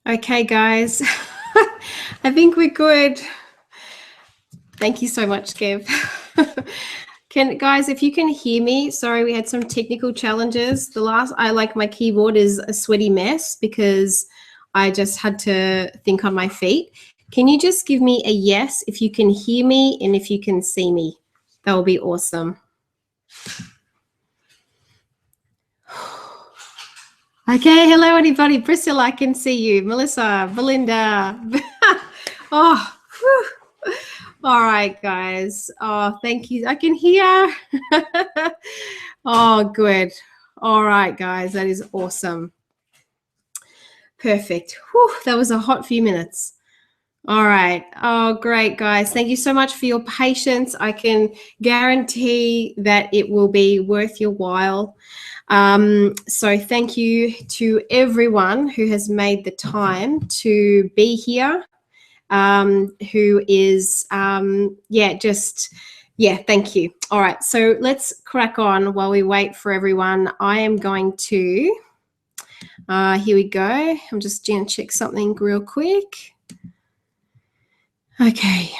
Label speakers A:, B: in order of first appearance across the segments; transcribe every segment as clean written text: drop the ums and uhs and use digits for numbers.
A: Okay, guys. I think we're good. Thank you so much, Kev. Guys, if you can hear me, sorry, we had some technical challenges. My keyboard is a sweaty mess because I just had to think on my feet. Can you just give me a yes if you can hear me and if you can see me? That will be awesome. Okay, hello everybody. Priscilla, I can see you. Melissa, Belinda. Oh, whew. All right, guys. Oh, thank you. I can hear. Oh, good. All right, guys. That is awesome. Perfect. Whew, that was a hot few minutes. All right. Oh, great, guys. Thank you so much for your patience. I can guarantee that it will be worth your while. So thank you to everyone who has made the time to be here, who is, thank you. All right, so let's crack on while we wait for everyone. I am going to, here we go. I'm just going to check something real quick. Okay.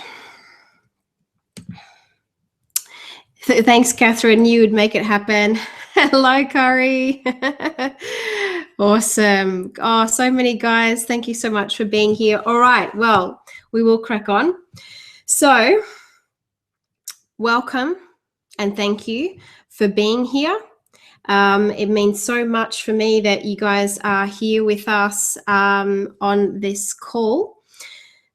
A: Thanks, Catherine. You would make it happen. Hello, Kari. Awesome. Oh, so many guys. Thank you so much for being here. All right. Well, we will crack on. So, welcome and thank you for being here. It means so much for me that you guys are here with us on this call.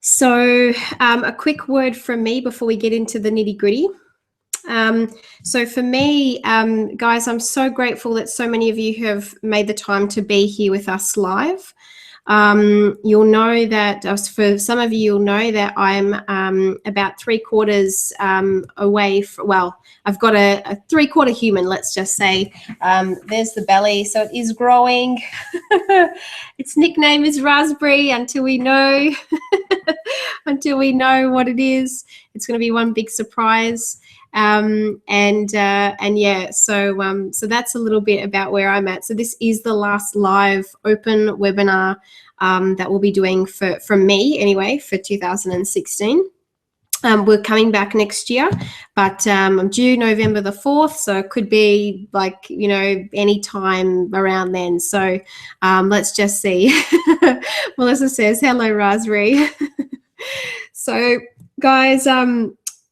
A: So, a quick word from me before we get into the nitty-gritty. So for me, guys, I'm so grateful that so many of you have made the time to be here with us live. You'll know that, for some of you, you'll know that I'm about 3/4 away. I've got a 3/4 human, let's just say. There's the belly, so it is growing. Its nickname is Raspberry until we know what it is. It's going to be one big surprise. So that's a little bit about where I'm at. So this is the last live open webinar that we'll be doing from me anyway for 2016. We're coming back next year, but I'm due November the 4th, so it could be like, any time around then. So let's just see. Melissa says, hello, Raspberry. So guys,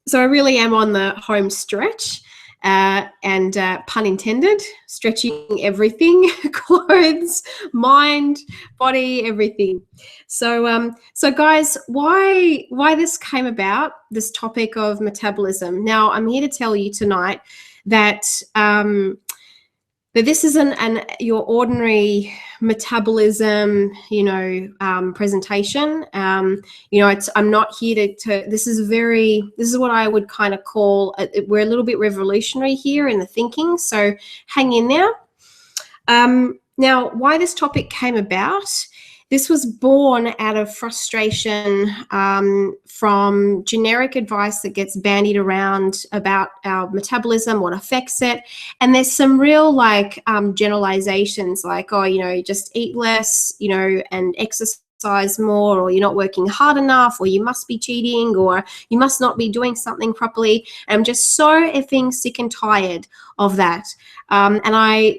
A: so I really am on the home stretch, and pun intended, stretching everything, clothes, mind, body, everything. So guys, why this came about, this topic of metabolism. Now, I'm here to tell you tonight that this isn't your ordinary metabolism, presentation. I'm not here to this is what I would kind of call, we're a little bit revolutionary here in the thinking. So hang in there. Now, why this topic came about, this was born out of frustration from generic advice that gets bandied around about our metabolism, what affects it. And there's some real generalizations like, just eat less, and exercise more, or you're not working hard enough, or you must be cheating, or you must not be doing something properly. And I'm just so effing sick and tired of that. And I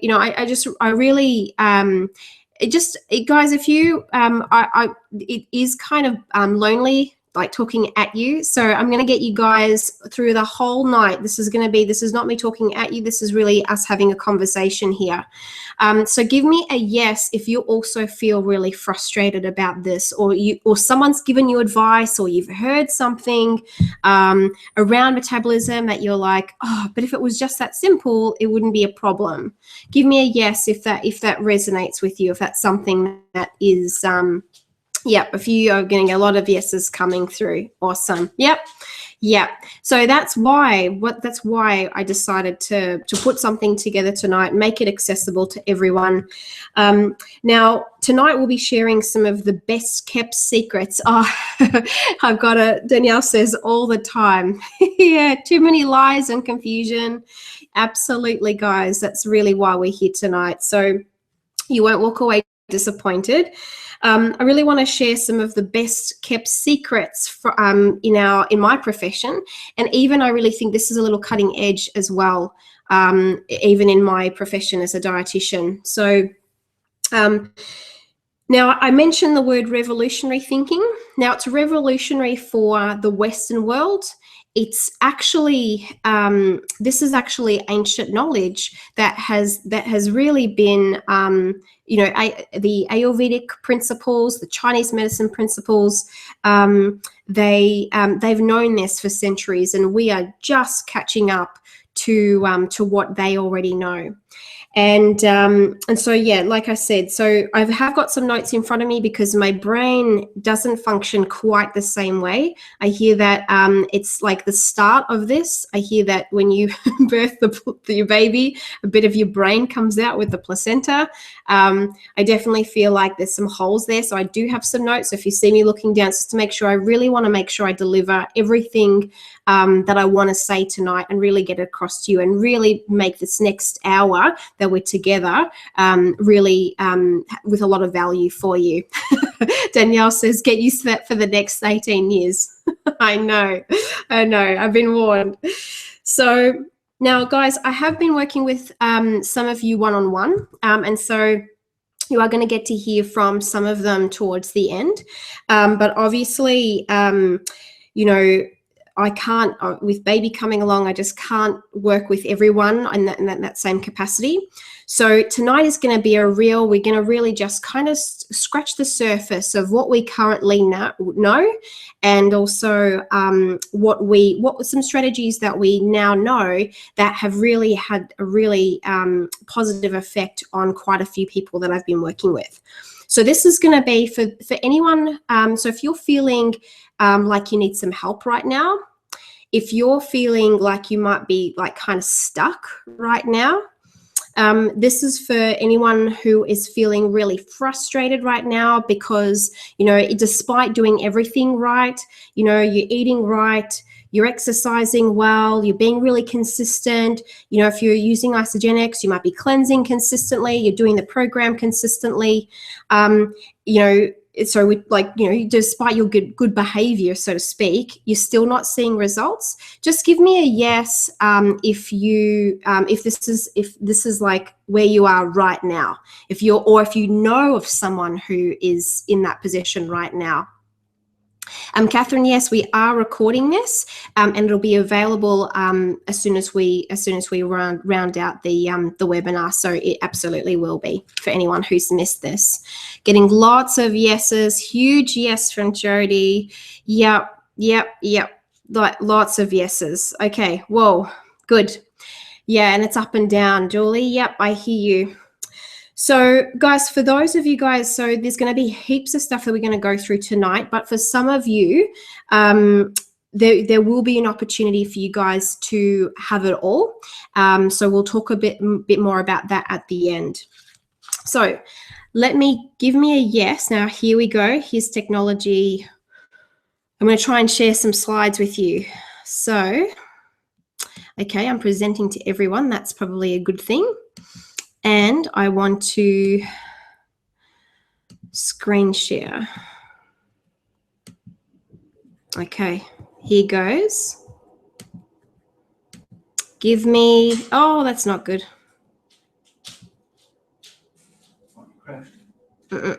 A: really, guys, if you, it is kind of lonely, like talking at you. So I'm going to get you guys through the whole night. This is not me talking at you. This is really us having a conversation here. So give me a yes if you also feel really frustrated about this, or someone's given you advice, or you've heard something around metabolism that you're like, oh, but if it was just that simple, it wouldn't be a problem. Give me a yes if that resonates with you, if that's something that is if you are getting a lot of yeses coming through. Awesome. Yep. So that's why I decided to put something together tonight, make it accessible to everyone. Now, tonight we'll be sharing some of the best kept secrets. Oh, I've got Danielle says all the time. Yeah, too many lies and confusion. Absolutely, guys. That's really why we're here tonight. So you won't walk away disappointed. I really want to share some of the best kept secrets for, in my profession, and even I really think this is a little cutting edge as well, even in my profession as a dietitian. So now I mentioned the word revolutionary thinking. Now it's revolutionary for the Western world. It's actually this is actually ancient knowledge that has really been the Ayurvedic principles, the Chinese medicine principles. They've known this for centuries, and we are just catching up to what they already know. And so, yeah, like I said, so I have got some notes in front of me because my brain doesn't function quite the same way. I hear that it's like the start of this. I hear that when you birth your baby, a bit of your brain comes out with the placenta. I definitely feel like there's some holes there. So I do have some notes. So if you see me looking down, just to make sure, I really want to make sure I deliver everything that I want to say tonight and really get it across to you and really make this next hour that we're together really with a lot of value for you. Danielle says, get used to that for the next 18 years. I know, I've been warned. So now, guys, I have been working with some of you one-on-one, and so you are going to get to hear from some of them towards the end. But obviously, I can't, with baby coming along, I just can't work with everyone in that same capacity. So tonight is going to be we're going to really just kind of scratch the surface of what we currently know, and also what some strategies that we now know that have really had a really positive effect on quite a few people that I've been working with. So this is going to be for anyone. So if you're feeling like you need some help right now, if you're feeling like you might be like kind of stuck right now, this is for anyone who is feeling really frustrated right now because, despite doing everything right, you're eating right, you're exercising well, you're being really consistent. If you're using isogenics, you might be cleansing consistently, you're doing the program consistently. So despite your good behavior, so to speak, you're still not seeing results. Just give me a yes if this is like where you are right now. If you know of someone who is in that position right now. Catherine, yes, we are recording this, and it'll be available as soon as we round out the webinar. So it absolutely will be for anyone who's missed this. Getting lots of yeses, huge yes from Jody. Yep. Like lots of yeses. Okay, whoa, good. Yeah, and it's up and down, Julie. Yep, I hear you. So guys, for those of you guys, so there's going to be heaps of stuff that we're going to go through tonight, but for some of you, there will be an opportunity for you guys to have it all. So we'll talk a bit more about that at the end. So give me a yes. Now here we go. Here's technology. I'm going to try and share some slides with you. So, okay, I'm presenting to everyone. That's probably a good thing. And I want to screen share. Okay, here goes. Give me, oh, that's not good. No,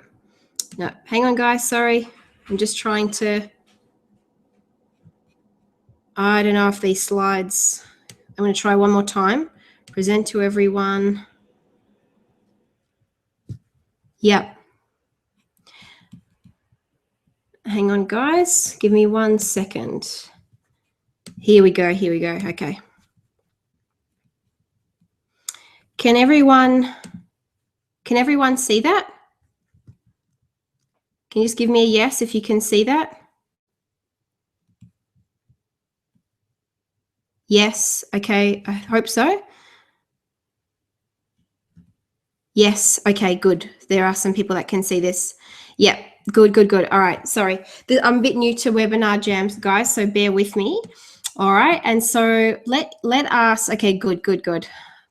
A: hang on, guys, sorry. I'm just trying to, I don't know if these slides, I'm going to try one more time. Present to everyone. Yep. Hang on, guys. Give me 1 second. Here we go. Okay. Can everyone see that? Can you just give me a yes if you can see that? Yes. Okay. I hope so. Yes. Okay, good. There are some people that can see this. Yep. Good. All right. Sorry. I'm a bit new to webinar jams, guys, so bear with me. All right. And so let us, okay, good.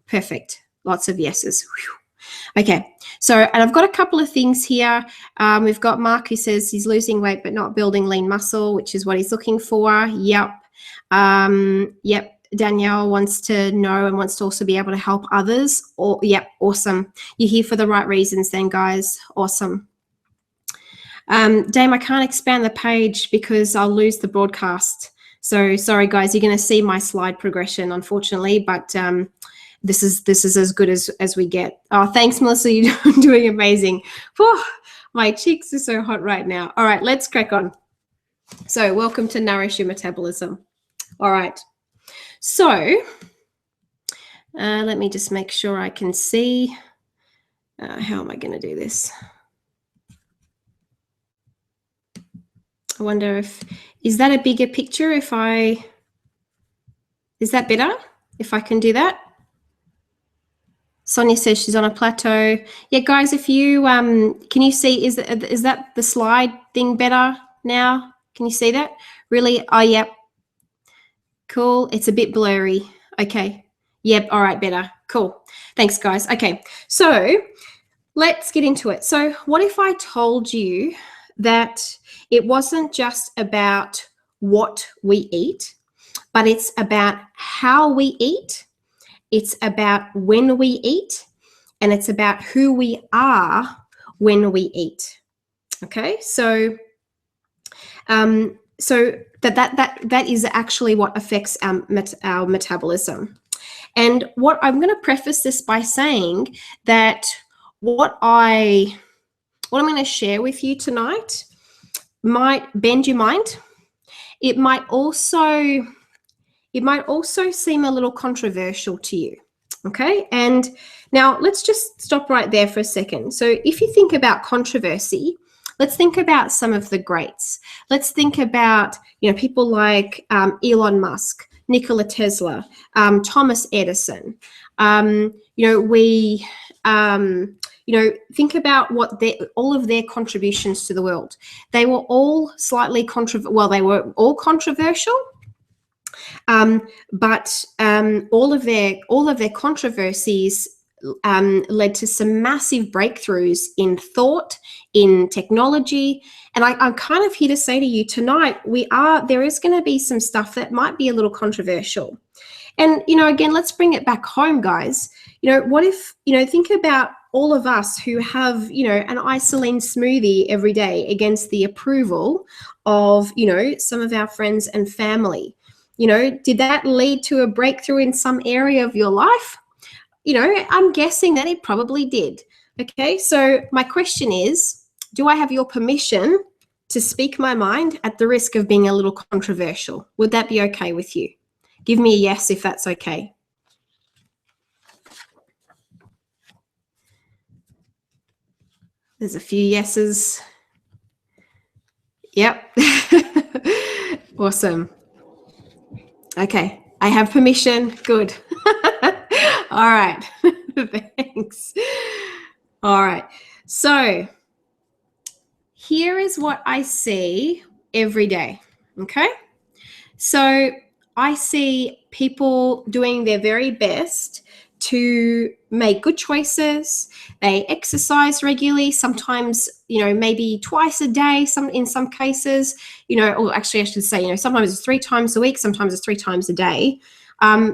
A: Perfect. Lots of yeses. Whew. Okay. So, and I've got a couple of things here. We've got Mark who says he's losing weight but not building lean muscle, which is what he's looking for. Yep. Yep. Danielle wants to know and wants to also be able to help others. Yep. Awesome. You're here for the right reasons then, guys. Awesome. Dame, I can't expand the page because I'll lose the broadcast. So sorry, guys, you're going to see my slide progression, unfortunately, but this is as good as we get. Oh, thanks, Melissa. You're doing amazing. Whew, my cheeks are so hot right now. All right, let's crack on. So welcome to Nourish Your Metabolism. All right. So let me just make sure I can see. How am I going to do this? I wonder is that a bigger picture is that better if I can do that? Sonia says she's on a plateau. Yeah, guys, if you, can you see, is that the slide thing better now? Can you see that? Really? Oh, yep. Cool. It's a bit blurry. Okay. Yep. All right. Better. Cool. Thanks, guys. Okay. So let's get into it. So what if I told you that it wasn't just about what we eat, but it's about how we eat, it's about when we eat, and it's about who we are when we eat. Okay, so that is actually what affects our metabolism. And what I'm going to preface this by saying that what I'm going to share with you tonight might bend your mind. It might also seem a little controversial to you. Okay, and now let's just stop right there for a second. So if you think about controversy, let's think about some of the greats. Let's think about, people like Elon Musk, Nikola Tesla, Thomas Edison. Think about what all of their contributions to the world. They were all slightly they were all controversial, but all of their controversies led to some massive breakthroughs in thought, in technology. And I'm kind of here to say to you tonight, there is going to be some stuff that might be a little controversial. And, again, let's bring it back home, guys. What if, think about all of us who have, an isoline smoothie every day against the approval of, some of our friends and family. Did that lead to a breakthrough in some area of your life? I'm guessing that it probably did. Okay, so my question is, do I have your permission to speak my mind at the risk of being a little controversial? Would that be okay with you? Give me a yes if that's okay. There's a few yeses. Yep. Awesome. Okay, I have permission. Good. All right. Thanks. All right. So here is what I see every day. Okay. So I see people doing their very best to make good choices. They exercise regularly, sometimes, maybe twice a day, in some cases, or actually I should say, sometimes it's 3 times a week, sometimes it's 3 times a day.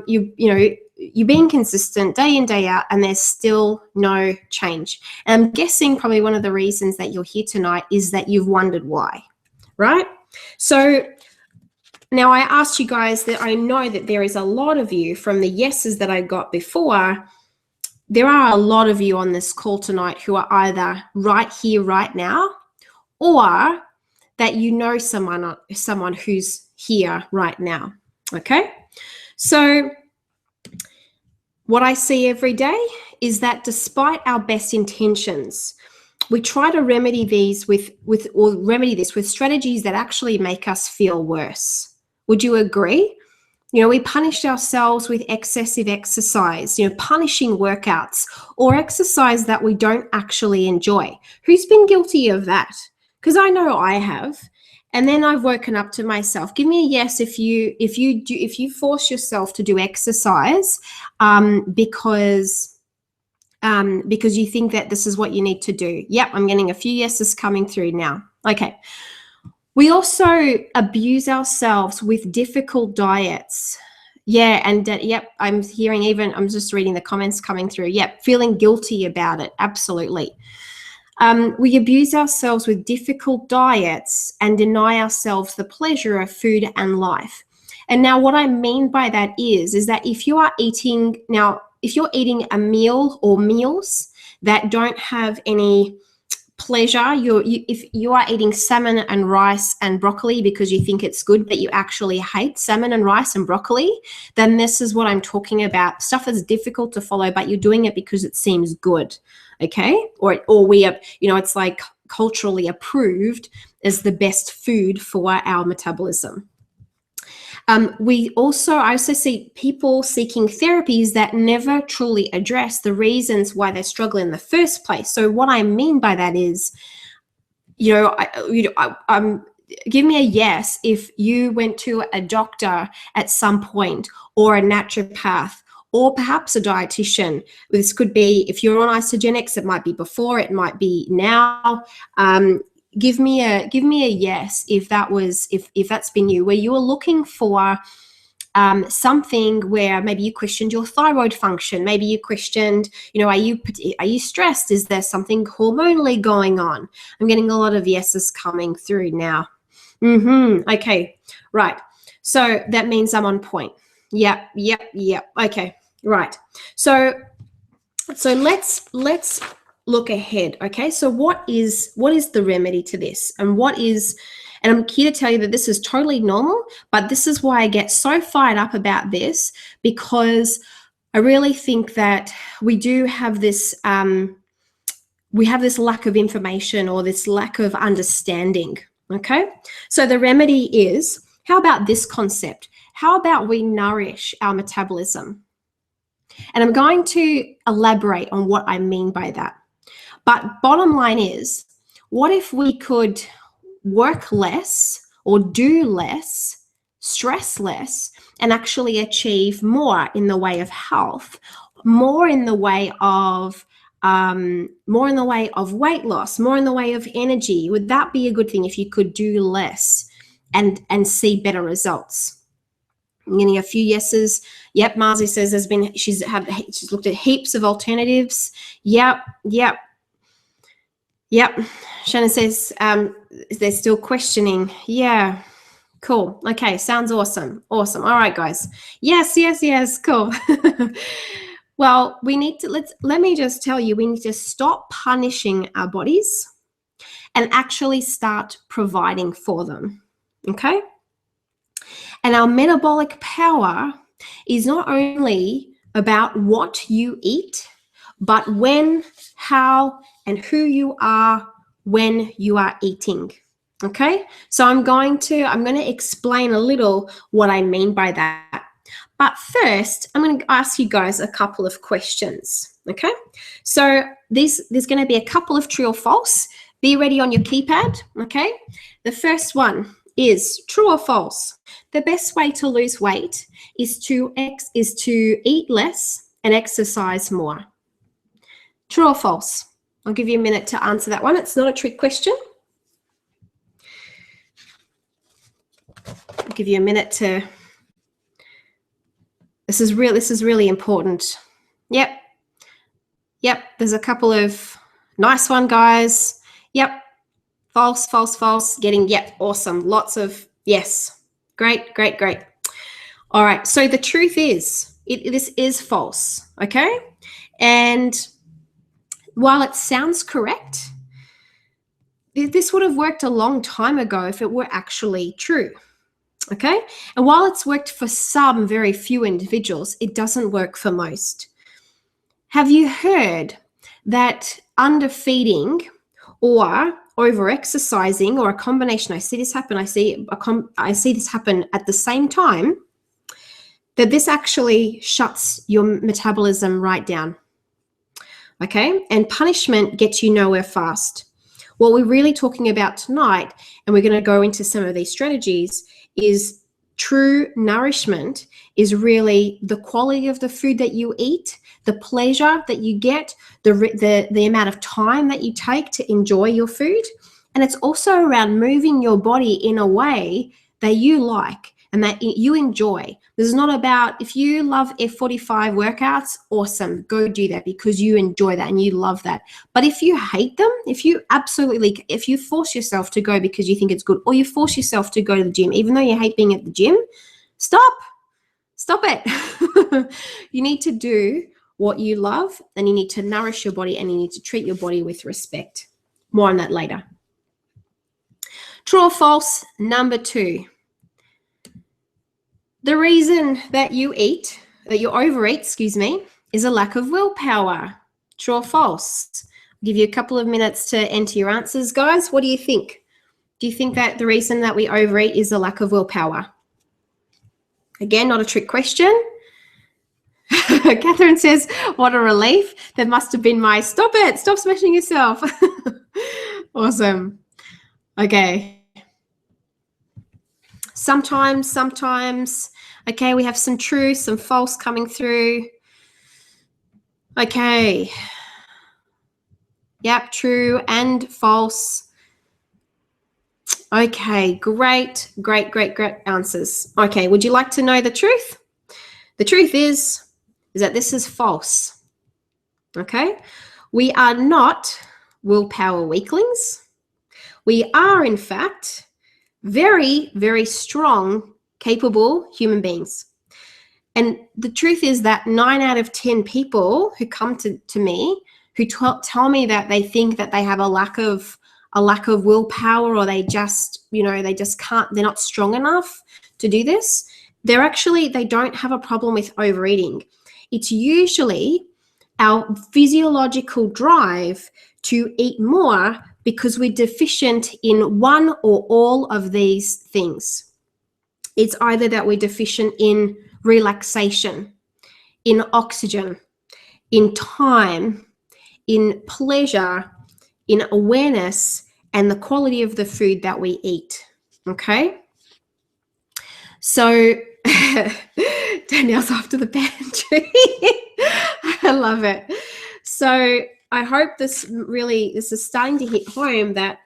A: You're being consistent day in, day out, and there's still no change. And I'm guessing probably one of the reasons that you're here tonight is that you've wondered why, right? So now I asked you guys that I know that there is a lot of you from the yeses that I got before. There are a lot of you on this call tonight who are either right here, right now, or that someone who's here right now. Okay? So what I see every day is that despite our best intentions, we try to remedy this with strategies that actually make us feel worse. Would you agree? We punish ourselves with excessive exercise, punishing workouts or exercise that we don't actually enjoy. Who's been guilty of that? Because I know I have. And then I've woken up to myself. Give me a yes if you force yourself to do exercise because because you think that this is what you need to do. Yep, I'm getting a few yeses coming through now. Okay. We also abuse ourselves with difficult diets. Yeah, and yep, I'm hearing even, I'm just reading the comments coming through. Yep, feeling guilty about it. Absolutely. We abuse ourselves with difficult diets and deny ourselves the pleasure of food and life. And now what I mean by that is that if you are eating, now, if you're eating a meal or meals that don't have any pleasure, if you are eating salmon and rice and broccoli because you think it's good, but you actually hate salmon and rice and broccoli, then this is what I'm talking about. Stuff that's difficult to follow, but you're doing it because it seems good, okay? Or we are, it's like culturally approved as the best food for our metabolism. I also see people seeking therapies that never truly address the reasons why they struggle in the first place. So what I mean by that is, give me a yes if you went to a doctor at some point, or a naturopath, or perhaps a dietitian. This could be, if you're on isogenics, it might be before, it might be now. Give me a yes if that's been you, where you were looking for something where maybe you questioned your thyroid function, maybe you questioned, are you stressed? Is there something hormonally going on? I'm getting a lot of yeses coming through now. Okay, right. So that means I'm on point. Yep. Okay, right. So let's look ahead. Okay, so what is the remedy to this, and I'm here to tell you that this is totally normal, but this is why I get so fired up about this, because I really think that we do have this lack of information, or this lack of understanding. Okay, so the remedy is, how about this concept? How about we nourish our metabolism? And I'm going to elaborate on what I mean by that. But bottom line is, what if we could work less, or do less, stress less, and actually achieve more in the way of health, more in the way of weight loss, more in the way of energy? Would that be a good thing if you could do less and see better results? I'm getting a few yeses. Yep, Marzi says she's looked at heaps of alternatives. Yep. Shannon says they're still questioning. Yeah, cool. Okay, sounds awesome. All right, guys. Yes, cool. Well, we need to, let me just tell you, we need to stop punishing our bodies and actually start providing for them, okay? And our metabolic power is not only about what you eat, but when, how, and who you are when you are eating. Okay, so I'm going to explain a little what I mean by that. But first, I'm going to ask you guys a couple of questions. Okay, so there's going to be a couple of true or false. Be ready on your keypad. Okay, the first one is true or false. The best way to lose weight is to eat less and exercise more. True or false? I'll give you a minute to answer that one. It's not a trick question. I'll give you a minute to. This is really important. Yep. There's a couple of nice one, guys. Yep. False. Getting yep. Awesome. Lots of yes. Great. All right. So the truth is, this is false. Okay. And while it sounds correct, this would have worked a long time ago if it were actually true. Okay. And while it's worked for some very few individuals, it doesn't work for most. Have you heard that underfeeding or over-exercising, or a combination? I see this happen. I see this happen at the same time, that this actually shuts your metabolism right down. Okay. And punishment gets you nowhere fast. What we're really talking about tonight, and we're going to go into some of these strategies, is True nourishment is really the quality of the food that you eat, the pleasure that you get, the amount of time that you take to enjoy your food. And it's also around moving your body in a way that you like and that you enjoy. This is not about, if you love F45 workouts, awesome, go do that because you enjoy that and you love that. But if you hate them, if you force yourself to go because you think it's good, or you force yourself to go to the gym, even though you hate being at the gym, stop it. You need to do what you love, and you need to nourish your body, and you need to treat your body with respect. More on that later. True or false, number 2. The reason that you overeat, is a lack of willpower. True or false? I'll give you a couple of minutes to enter your answers, guys. What do you think? Do you think that the reason that we overeat is a lack of willpower? Again, not a trick question. Catherine says, what a relief. That must have been my, stop it, stop smashing yourself. Awesome. Okay. Sometimes. Okay, we have some true, some false coming through. Okay. Yep, true and false. Okay, great answers. Okay, would you like to know the truth? The truth is that this is false. Okay? We are not willpower weaklings. We are, in fact, very, very strong, capable human beings. And the truth is that 9 out of 10 people who come to me, who tell me that they think that they have a lack of willpower, or they just can't, they're not strong enough to do this, they don't have a problem with overeating. It's usually our physiological drive to eat more because we're deficient in one or all of these things. It's either that we're deficient in relaxation, in oxygen, in time, in pleasure, in awareness, and the quality of the food that we eat. Okay? So Danielle's after the pantry. I love it. So I hope this is starting to hit home that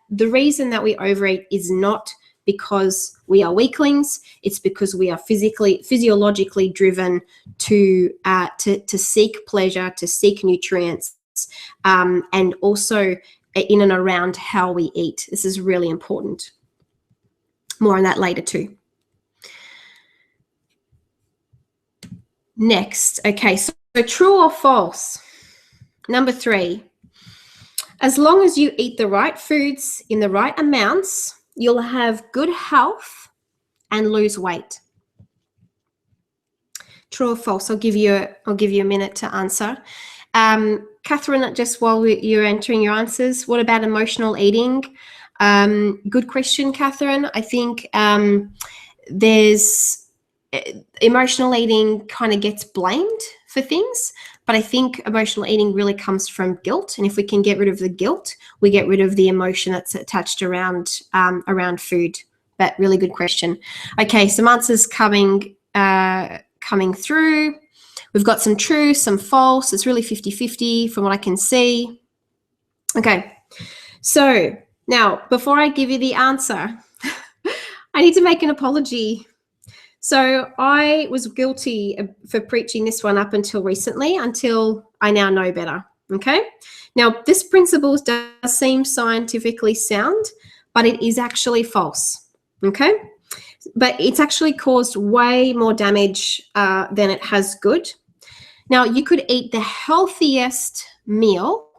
A: the reason that we overeat is not because we are weaklings. It's because we are physiologically driven to seek pleasure, to seek nutrients, and also in and around how we eat. This is really important. More on that later too. Next, okay, so true or false? Number 3, as long as you eat the right foods in the right amounts, you'll have good health and lose weight. True or false? I'll give you a minute to answer. Catherine, just while you're entering your answers, what about emotional eating? Good question, Catherine. I think there's emotional eating kind of gets blamed for things, but I think emotional eating really comes from guilt. And if we can get rid of the guilt, we get rid of the emotion that's attached around food. But really good question. Okay, some answers coming through. We've got some true, some false. It's really 50-50 from what I can see. Okay, so now before I give you the answer, I need to make an apology. So I was guilty for preaching this one up until recently, until I now know better, okay? Now, this principle does seem scientifically sound, but it is actually false, okay? But it's actually caused way more damage than it has good. Now, you could eat the healthiest meal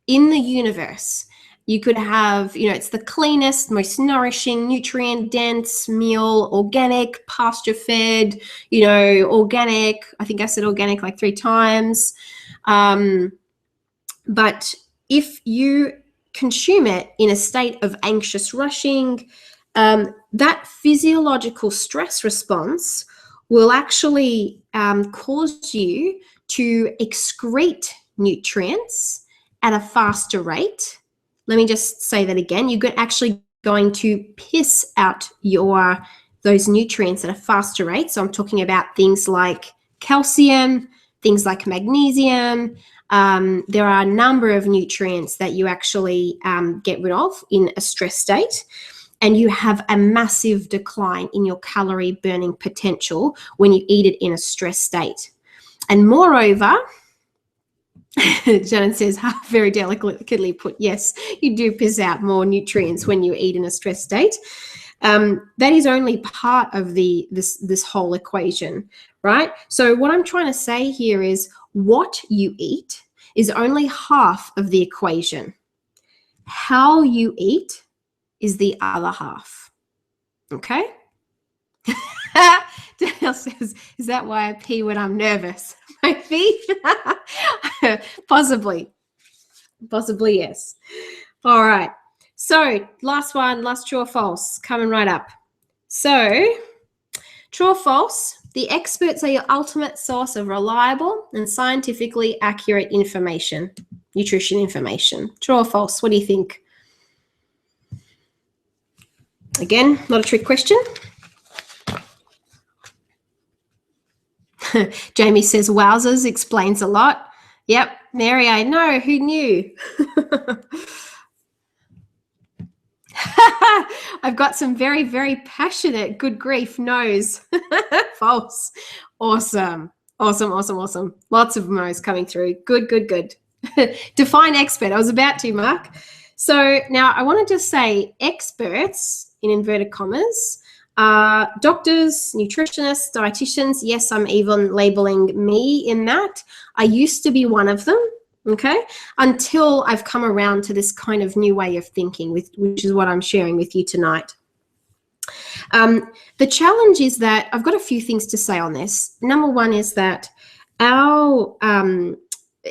A: in the universe. You could have, it's the cleanest, most nourishing, nutrient-dense meal, organic, pasture-fed, organic. I think I said organic like 3 times. But if you consume it in a state of anxious rushing, that physiological stress response will actually cause you to excrete nutrients at a faster rate. Let me just say that again. You're actually going to piss out your those nutrients at a faster rate. So I'm talking about things like calcium, things like magnesium. There are a number of nutrients that you actually get rid of in a stress state, and you have a massive decline in your calorie burning potential when you eat it in a stress state. And moreover, Shannon says, very delicately put, yes, you do piss out more nutrients when you eat in a stress state. That is only part of this whole equation, right? So what I'm trying to say here is what you eat is only half of the equation. How you eat is the other half, okay? Danielle says, is that why I pee when I'm nervous? Maybe. Possibly, yes. All right. So last one, last true or false, coming right up. So true or false, the experts are your ultimate source of reliable and scientifically accurate information, nutrition information. True or false? What do you think? Again, not a trick question. Jamie says, wowzers, explains a lot. Yep, Mary, I know, who knew? I've got some very, very passionate, good grief, no's. False. Awesome. Lots of no's coming through. Good. Define expert. I was about to, Mark. So now I want to just say experts, in inverted commas, doctors, nutritionists, dietitians. Yes, I'm even labeling me in that. I used to be one of them, okay, until I've come around to this kind of new way of thinking, which is what I'm sharing with you tonight. The challenge is that I've got a few things to say on this. Number one is that our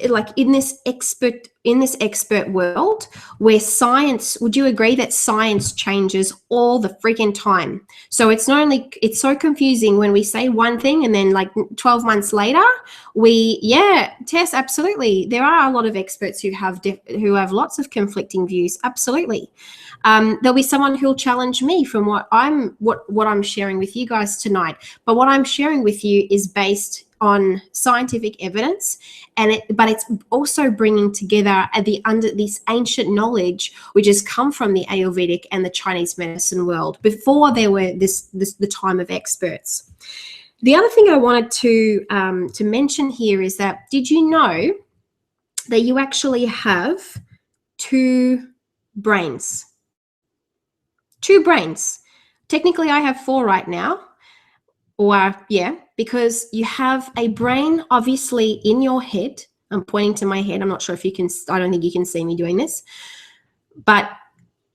A: like in this expert world where science, would you agree that science changes all the freaking time? So it's not only, it's so confusing when we say one thing and then like 12 months later Tess, absolutely, there are a lot of experts who have lots of conflicting views. Absolutely. There'll be someone who'll challenge me from what I'm sharing with you guys tonight, but what I'm sharing with you is based on scientific evidence, but it's also bringing together this ancient knowledge which has come from the Ayurvedic and the Chinese medicine world before there were the time of experts. The other thing I wanted to mention here is that, did you know that you actually have two brains? Two brains. Technically, I have four right now. Because you have a brain obviously in your head. I'm pointing to my head. I'm not sure if you can, I don't think you can see me doing this, but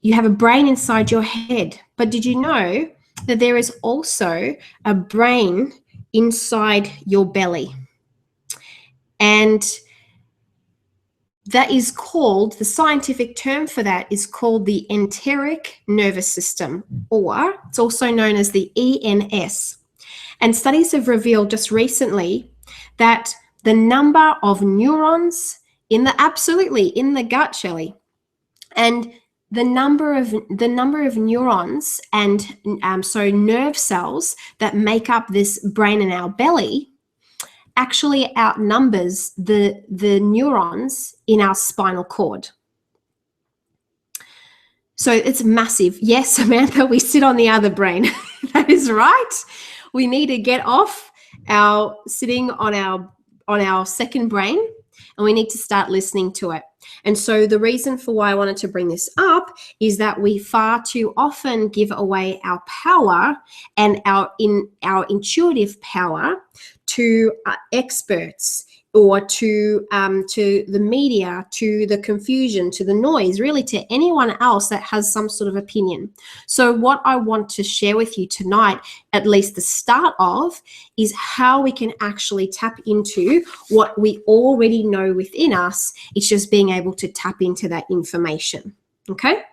A: you have a brain inside your head. But did you know that there is also a brain inside your belly? And that is called, the scientific term for that is called the enteric nervous system, or it's also known as the ENS. And studies have revealed just recently that the number of neurons in the gut, Shelley, and the number of neurons and so nerve cells that make up this brain in our belly actually outnumbers the neurons in our spinal cord. So it's massive. Yes, Samantha, we sit on the other brain. That is right. We need to get off sitting on our second brain, and we need to start listening to it. And so the reason for why I wanted to bring this up is that we far too often give away our power and our intuitive power to experts, or to the media, to the confusion, to the noise, really to anyone else that has some sort of opinion. So what I want to share with you tonight, at least the start of, is how we can actually tap into what we already know within us. It's just being able to tap into that information, okay?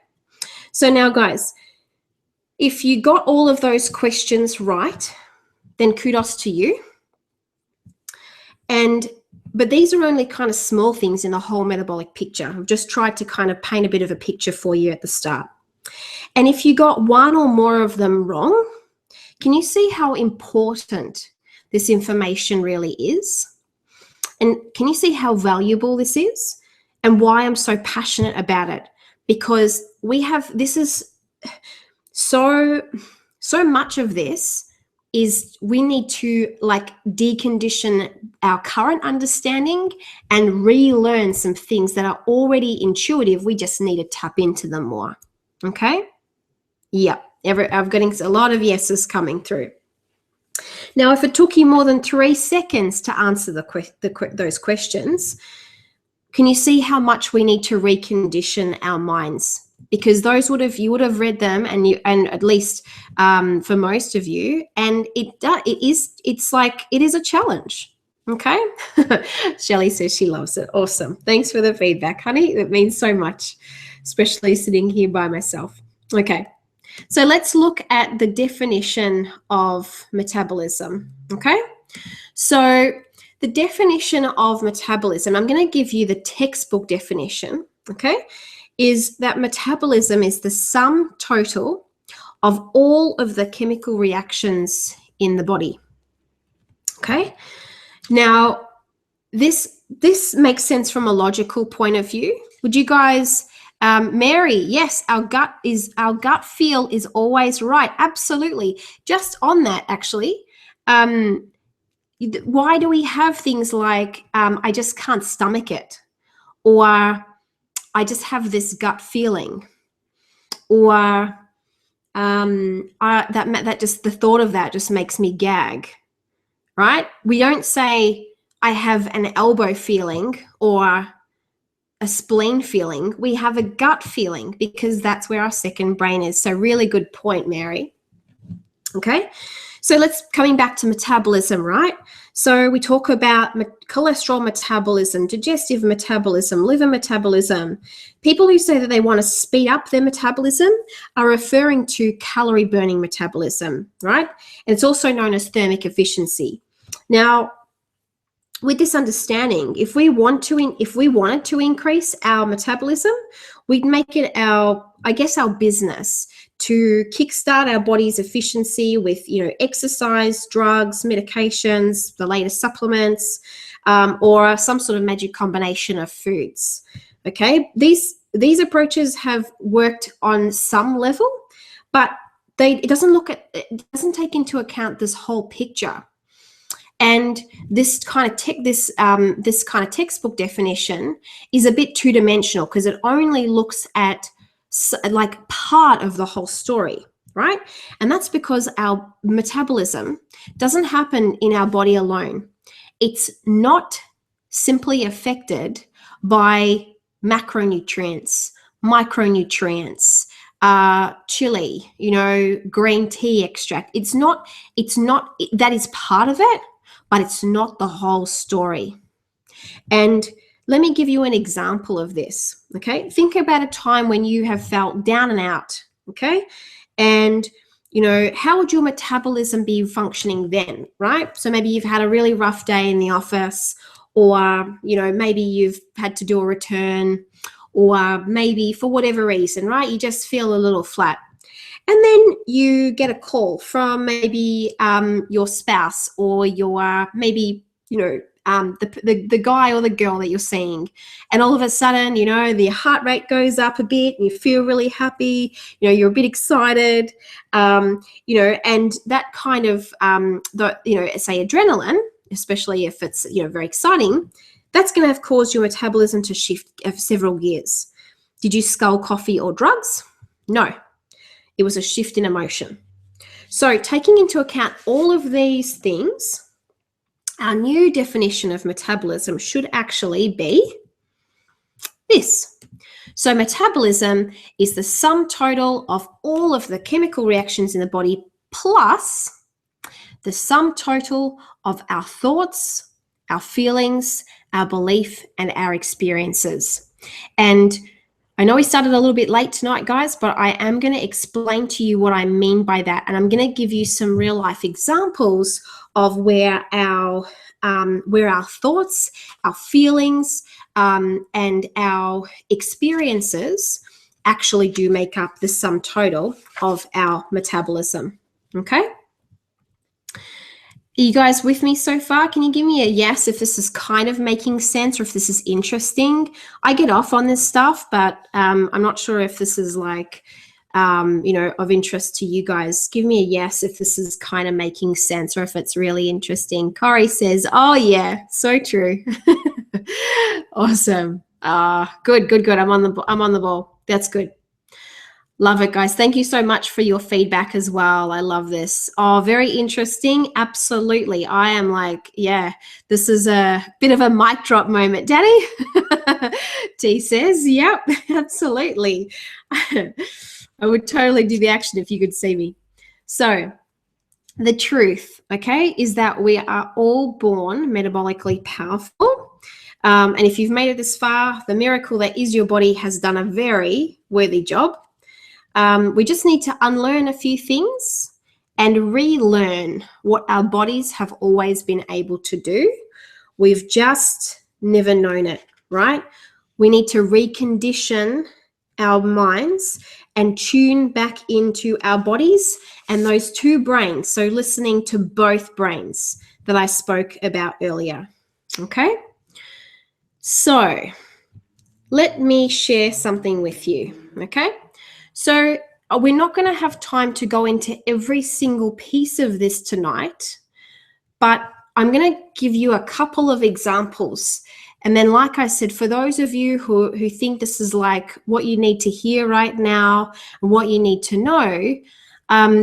A: So now, guys, if you got all of those questions right, then kudos to you. But these are only kind of small things in the whole metabolic picture. I've just tried to kind of paint a bit of a picture for you at the start. And if you got one or more of them wrong, Can you see how important this information really is? And can you see how valuable this is and why I'm so passionate about it? Because this is so much of this is we need to like decondition our current understanding and relearn some things that are already intuitive. We just need to tap into them more. Okay? Yeah, I'm getting a lot of yeses coming through. Now, if it took you more than 3 seconds to answer those questions, can you see how much we need to recondition our minds? Because you would have read them, and at least for most of you, and it is a challenge. Okay. Shelley says she loves it. Awesome. Thanks for the feedback, honey. It means so much, especially sitting here by myself. Okay. So let's look at the definition of metabolism. Okay. So the definition of metabolism, I'm going to give you the textbook definition. Okay. Is that metabolism is the sum total of all of the chemical reactions in the body. Okay. Now, this makes sense from a logical point of view. Would you guys, Mary, yes, our gut feel is always right. Absolutely. Just on that, actually, why do we have things like, I just can't stomach it, or I just have this gut feeling, or that just the thought of that just makes me gag, right? We don't say I have an elbow feeling or a spleen feeling. We have a gut feeling because that's where our second brain is. So really good point, Mary. Okay, so coming back to metabolism, right? So we talk about cholesterol metabolism, digestive metabolism, liver metabolism. People who say that they want to speed up their metabolism are referring to calorie burning metabolism, right? And it's also known as thermic efficiency. Now, with this understanding, if we wanted to increase our metabolism, we'd make it our business to kickstart our body's efficiency with, exercise, drugs, medications, the latest supplements, or some sort of magic combination of foods. Okay, these approaches have worked on some level, but it doesn't take into account this whole picture. And this kind of textbook definition is a bit two-dimensional because it only looks at like part of the whole story, right? And that's because our metabolism doesn't happen in our body alone. It's not simply affected by macronutrients, micronutrients, chili, green tea extract. It's not that is part of it, but it's not the whole story. And let me give you an example of this, okay? Think about a time when you have felt down and out, okay? And, how would your metabolism be functioning then, right? So maybe you've had a really rough day in the office, or, maybe you've had to do a return, or maybe for whatever reason, right? You just feel a little flat. And then you get a call from maybe your spouse, or your maybe, the guy or the girl that you're seeing. And all of a sudden, the heart rate goes up a bit and you feel really happy, you're a bit excited, and that kind of, say adrenaline, especially if it's, very exciting, that's going to have caused your metabolism to shift several gears. Did you scull coffee or drugs? No. It was a shift in emotion. So taking into account all of these things, our new definition of metabolism should actually be this. So metabolism is the sum total of all of the chemical reactions in the body plus the sum total of our thoughts, our feelings, our belief, and our experiences. And I know we started a little bit late tonight, guys, but I am going to explain to you what I mean by that. And I'm going to give you some real life examples of where our thoughts, our feelings, and our experiences actually do make up the sum total of our metabolism. Okay? Are you guys with me so far? Can you give me a yes if this is kind of making sense or if this is interesting? I get off on this stuff, but I'm not sure if this is like, of interest to you guys. Give me a yes if this is kind of making sense or if it's really interesting. Corey says, oh yeah, so true. Awesome. Good. I'm on the ball. That's good. Love it, guys. Thank you so much for your feedback as well. I love this. Oh, very interesting. Absolutely. I am like, yeah, this is a bit of a mic drop moment. Daddy? T says, yep, absolutely. I would totally do the action if you could see me. So the truth, okay, is that we are all born metabolically powerful. And if you've made it this far, the miracle that is your body has done a very worthy job. We just need to unlearn a few things and relearn what our bodies have always been able to do. We've just never known it, right? We need to recondition our minds and tune back into our bodies and those two brains. So listening to both brains that I spoke about earlier, okay? So let me share something with you, okay? So we're not going to have time to go into every single piece of this tonight, but I'm going to give you a couple of examples. And then, like I said, for those of you who think this is like what you need to hear right now and what you need to know,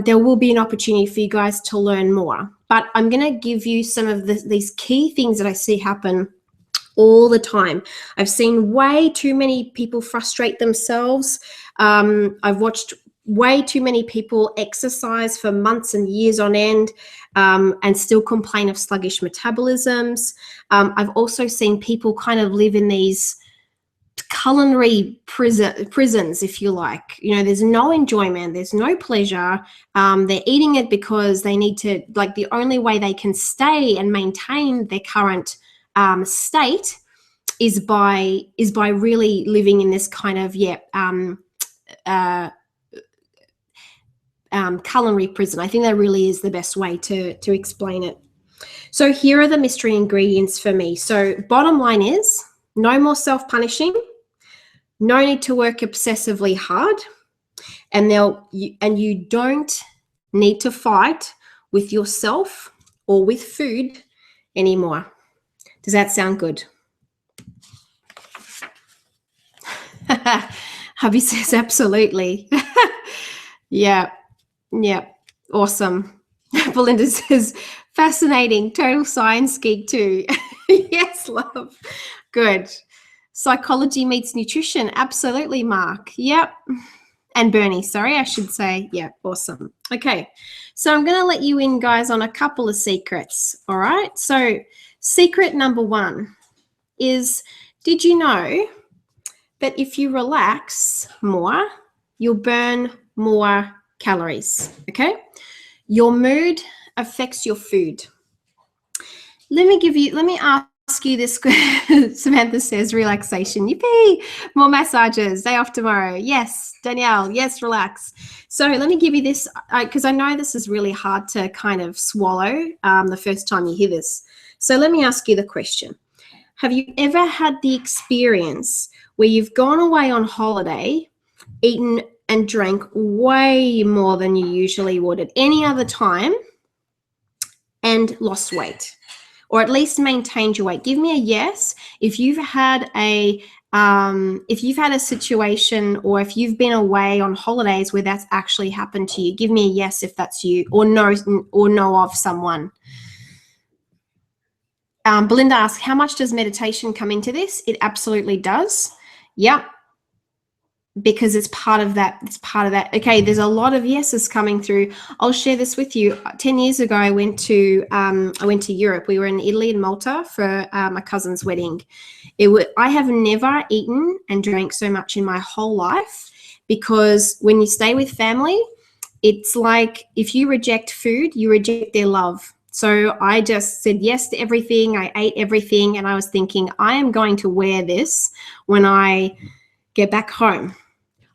A: there will be an opportunity for you guys to learn more. But I'm going to give you some of these key things that I see happen all the time. I've seen way too many people frustrate themselves. I've watched way too many people exercise for months and years on end and still complain of sluggish metabolisms. I've also seen people kind of live in these culinary prisons, if you like. You know, there's no enjoyment, there's no pleasure. They're eating it because they need to, like, the only way they can stay and maintain their current state is by really living in this kind of culinary prison. I think that really is the best way to explain it. So here are the mystery ingredients for me. So bottom line is no more self-punishing, no need to work obsessively hard, and you don't need to fight with yourself or with food anymore. Does that sound good? Hubby says absolutely. Yeah. Awesome. Belinda says fascinating. Total science geek too. Yes, love. Good. Psychology meets nutrition. Absolutely, Mark. Yep. And Bernie, sorry, I should say. Yeah, awesome. Okay. So I'm going to let you in, guys, on a couple of secrets. All right. So secret number one is, did you know that if you relax more, you'll burn more calories, okay? Your mood affects your food. Let me ask you this. Samantha says relaxation. Yippee! More massages. Day off tomorrow. Yes, Danielle. Yes, relax. So let me give you this, because I know this is really hard to kind of swallow the first time you hear this. So let me ask you the question. Have you ever had the experience where you've gone away on holiday, eaten and drank way more than you usually would at any other time, and lost weight, or at least maintained your weight? Give me a yes if you've had a situation, or if you've been away on holidays where that's actually happened to you. Give me a yes if that's you, or know of someone. Belinda asks, how much does meditation come into this? It absolutely does. Yep. Because it's part of that. Okay, there's a lot of yeses coming through. I'll share this with you. 10 years ago, I went to Europe. We were in Italy and Malta for my cousin's wedding. I have never eaten and drank so much in my whole life, because when you stay with family, it's like if you reject food, you reject their love. So I just said yes to everything. I ate everything, and I was thinking, I am going to wear this when I get back home.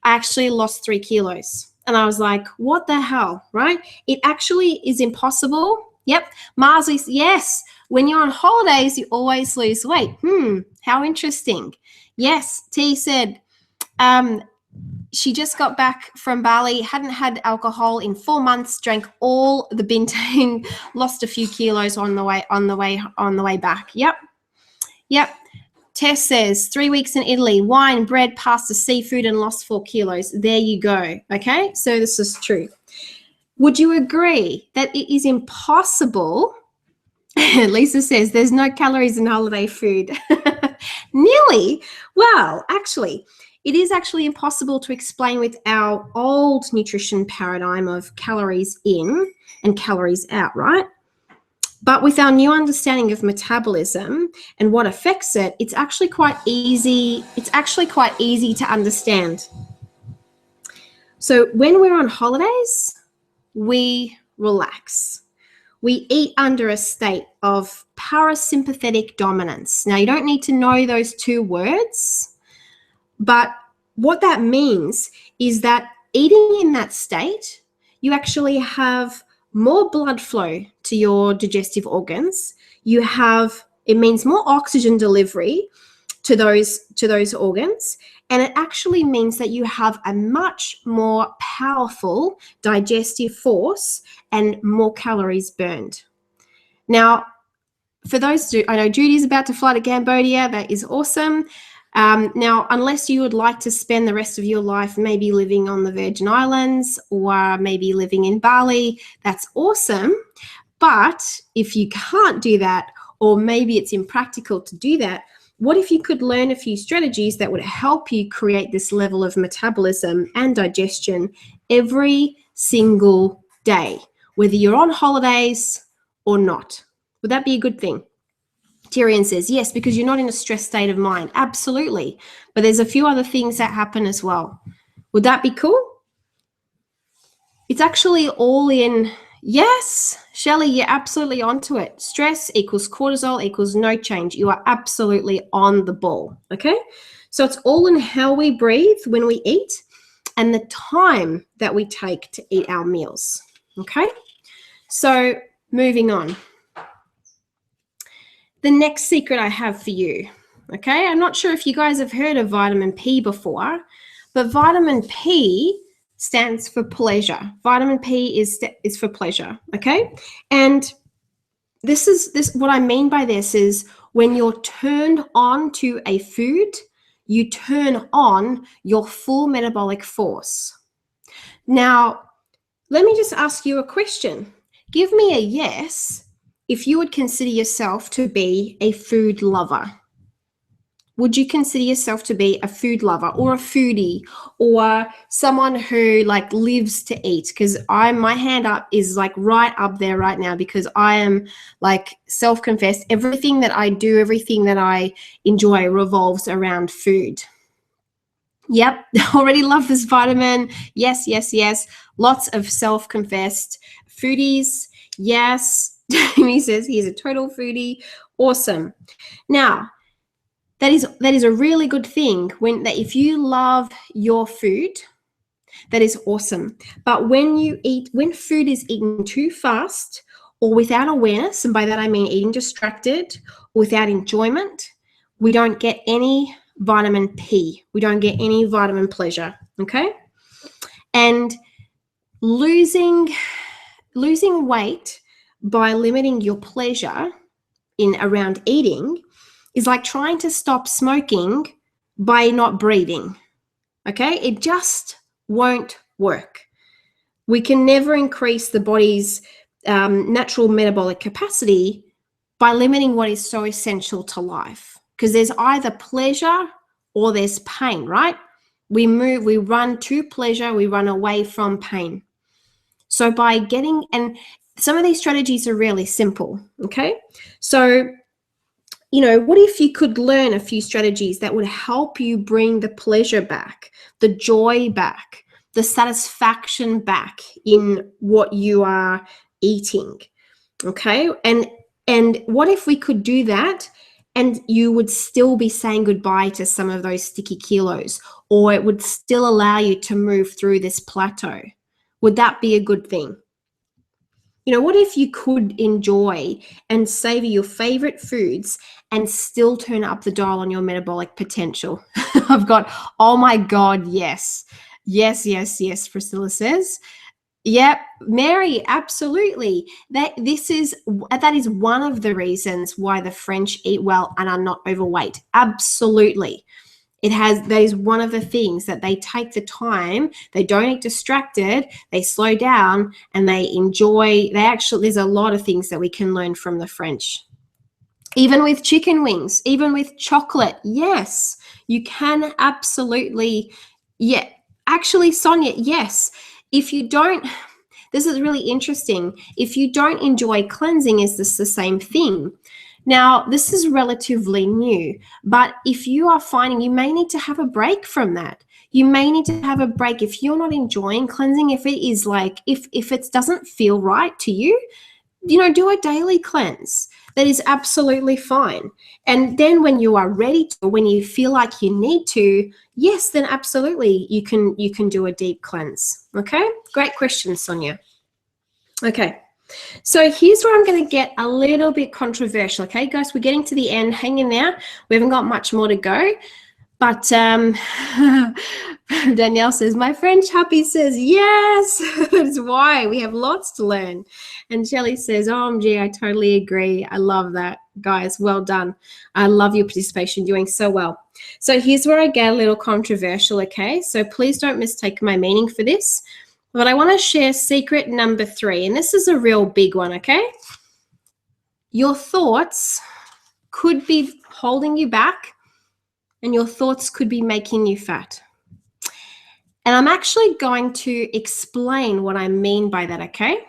A: I actually lost 3 kilos, and I was like, what the hell, right? It actually is impossible Yep. Marsley, yes. When you're on holidays, you always lose weight. How interesting. Yes. T said, she just got back from Bali, hadn't had alcohol in 4 months, drank all the bintang, lost a few kilos on the way back. Yep. Tess says 3 weeks in Italy, wine, bread, pasta, seafood, and lost 4 kilos. There you go. Okay, so this is true. Would you agree that it is impossible? Lisa says there's no calories in holiday food. Nearly. Well, actually, it is actually impossible to explain with our old nutrition paradigm of calories in and calories out, right? But with our new understanding of metabolism and what affects it, it's actually quite easy. It's actually quite easy to understand. So when we're on holidays, we relax. We eat under a state of parasympathetic dominance. Now, you don't need to know those 2 words, but what that means is that eating in that state, you actually have more blood flow to your digestive organs. It means more oxygen delivery to those organs, and it actually means that you have a much more powerful digestive force and more calories burned. Now, for those, I know Judy's about to fly to Cambodia. That is awesome. Now, unless you would like to spend the rest of your life maybe living on the Virgin Islands or maybe living in Bali, that's awesome. But if you can't do that, or maybe it's impractical to do that, what if you could learn a few strategies that would help you create this level of metabolism and digestion every single day, whether you're on holidays or not? Would that be a good thing? Tyrion says, yes, because you're not in a stressed state of mind. Absolutely. But there's a few other things that happen as well. Would that be cool? It's actually all in. Yes, Shelley, you're absolutely onto it. Stress equals cortisol equals no change. You are absolutely on the ball, okay? So it's all in how we breathe when we eat and the time that we take to eat our meals, okay? So moving on. The next secret I have for you, okay? I'm not sure if you guys have heard of vitamin P before, but vitamin P stands for pleasure. Vitamin P is for pleasure, okay? And what I mean by this is when you're turned on to a food, you turn on your full metabolic force. Now, let me just ask you a question. Give me a yes if you would consider yourself to be a food lover. Would you consider yourself to be a food lover or a foodie or someone who like lives to eat? Because my hand up is like right up there right now because I am like self-confessed. Everything that I do, everything that I enjoy revolves around food. Yep, already love this vitamin. Yes, yes, yes. Lots of self-confessed foodies. Yes. He says he's a total foodie. Awesome. Now, that is a really good thing if you love your food, that is awesome. But when food is eaten too fast or without awareness, and by that I mean eating distracted, without enjoyment, we don't get any vitamin P. We don't get any vitamin pleasure, okay? And losing weight by limiting your pleasure around eating is like trying to stop smoking by not breathing, okay? It just won't work. We can never increase the body's natural metabolic capacity by limiting what is so essential to life, because there's either pleasure or there's pain, right? We run to pleasure, we run away from pain. So and some of these strategies are really simple, okay? So, what if you could learn a few strategies that would help you bring the pleasure back, the joy back, the satisfaction back in what you are eating, okay? And what if we could do that and you would still be saying goodbye to some of those sticky kilos, or it would still allow you to move through this plateau? Would that be a good thing? What if you could enjoy and savor your favorite foods and still turn up the dial on your metabolic potential? I've got, oh my God, yes. Yes, yes, yes, Priscilla says. Yep, Mary, absolutely. That is one of the reasons why the French eat well and are not overweight. Absolutely. That is one of the things that they take the time, they don't get distracted, they slow down and they enjoy. There's a lot of things that we can learn from the French. Even with chicken wings, even with chocolate, yes, you can absolutely, yeah. Actually, Sonia, yes. If you don't, this is really interesting. If you don't enjoy cleansing, is this the same thing? Now, this is relatively new, but if you are finding you may need to have a break from that. You may need to have a break if you're not enjoying cleansing, if it is like, if it doesn't feel right to you, do a daily cleanse. That is absolutely fine. And then when you are ready to, when you feel like you need to, yes, then absolutely you can do a deep cleanse. Okay? Great question, Sonia. Okay. So here's where I'm going to get a little bit controversial. Okay, guys, we're getting to the end. Hang in there. We haven't got much more to go. But Danielle says, my French hubby says, yes, that's why we have lots to learn. And Shelley says, OMG, I totally agree. I love that. Guys, well done. I love your participation, doing so well. So here's where I get a little controversial, okay? So please don't mistake my meaning for this. But I want to share secret number 3, and this is a real big one, okay? Your thoughts could be holding you back, and your thoughts could be making you fat. And I'm actually going to explain what I mean by that, okay?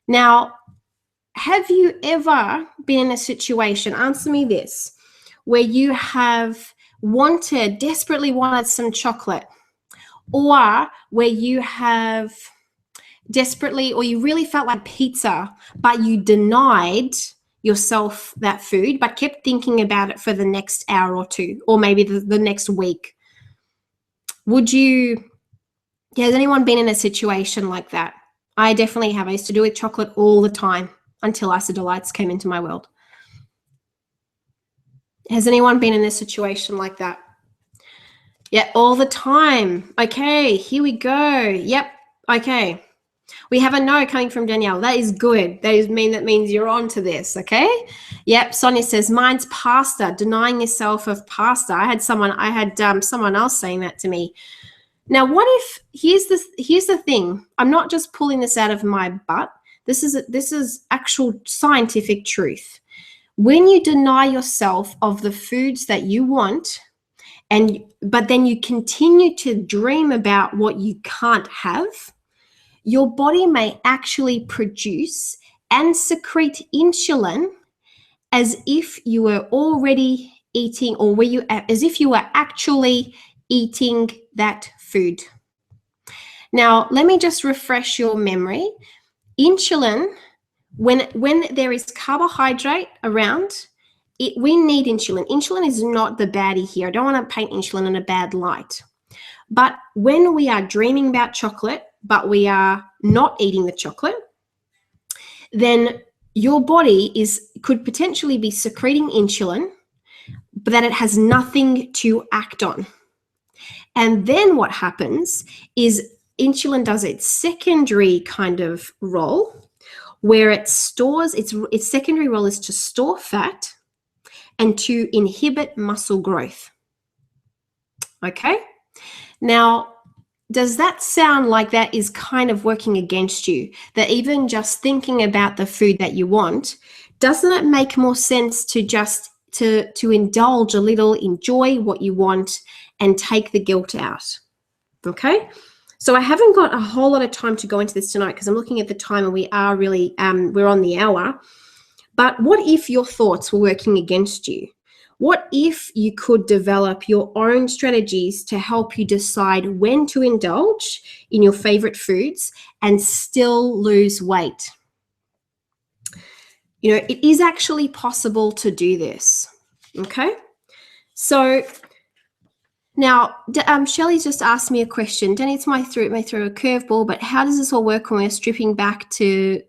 A: Now, have you ever been in a situation, answer me this, where you have desperately wanted some chocolate, or where you have desperately, or you really felt like pizza, but you denied yourself that food, but kept thinking about it for the next hour or two, or maybe the next week? Has anyone been in a situation like that? I definitely have. I used to do it with chocolate all the time until Isodelites came into my world. Has anyone been in a situation like that? Yeah, all the time. Okay, here we go. Yep, okay. We have a no coming from Danielle. That is good. That means you're on to this, okay? Yep, Sonia says, mine's pasta, denying yourself of pasta. I had someone else saying that to me. Now, what if, here's the thing. I'm not just pulling this out of my butt. This is actual scientific truth. When you deny yourself of the foods that you want, but then you continue to dream about what you can't have, your body may actually produce and secrete insulin as if you were already eating, or as if you were actually eating that food. Now, let me just refresh your memory. Insulin, when there is carbohydrate around, we need insulin. Insulin is not the baddie here. I don't want to paint insulin in a bad light. But when we are dreaming about chocolate, but we are not eating the chocolate, then your body could potentially be secreting insulin, but that it has nothing to act on. And then what happens is insulin does its secondary kind of role, where it stores, its secondary role is to store fat and to inhibit muscle growth. Okay? Now, does that sound like that is kind of working against you? That even just thinking about the food that you want, doesn't it make more sense to just to indulge a little, enjoy what you want, and take the guilt out? Okay? So I haven't got a whole lot of time to go into this tonight because I'm looking at the time and we are really, we're on the hour. But what if your thoughts were working against you? What if you could develop your own strategies to help you decide when to indulge in your favorite foods and still lose weight? It is actually possible to do this, okay? So now, Shelley's just asked me a question. Danny, it may throw a curveball, but how does this all work when we're stripping back to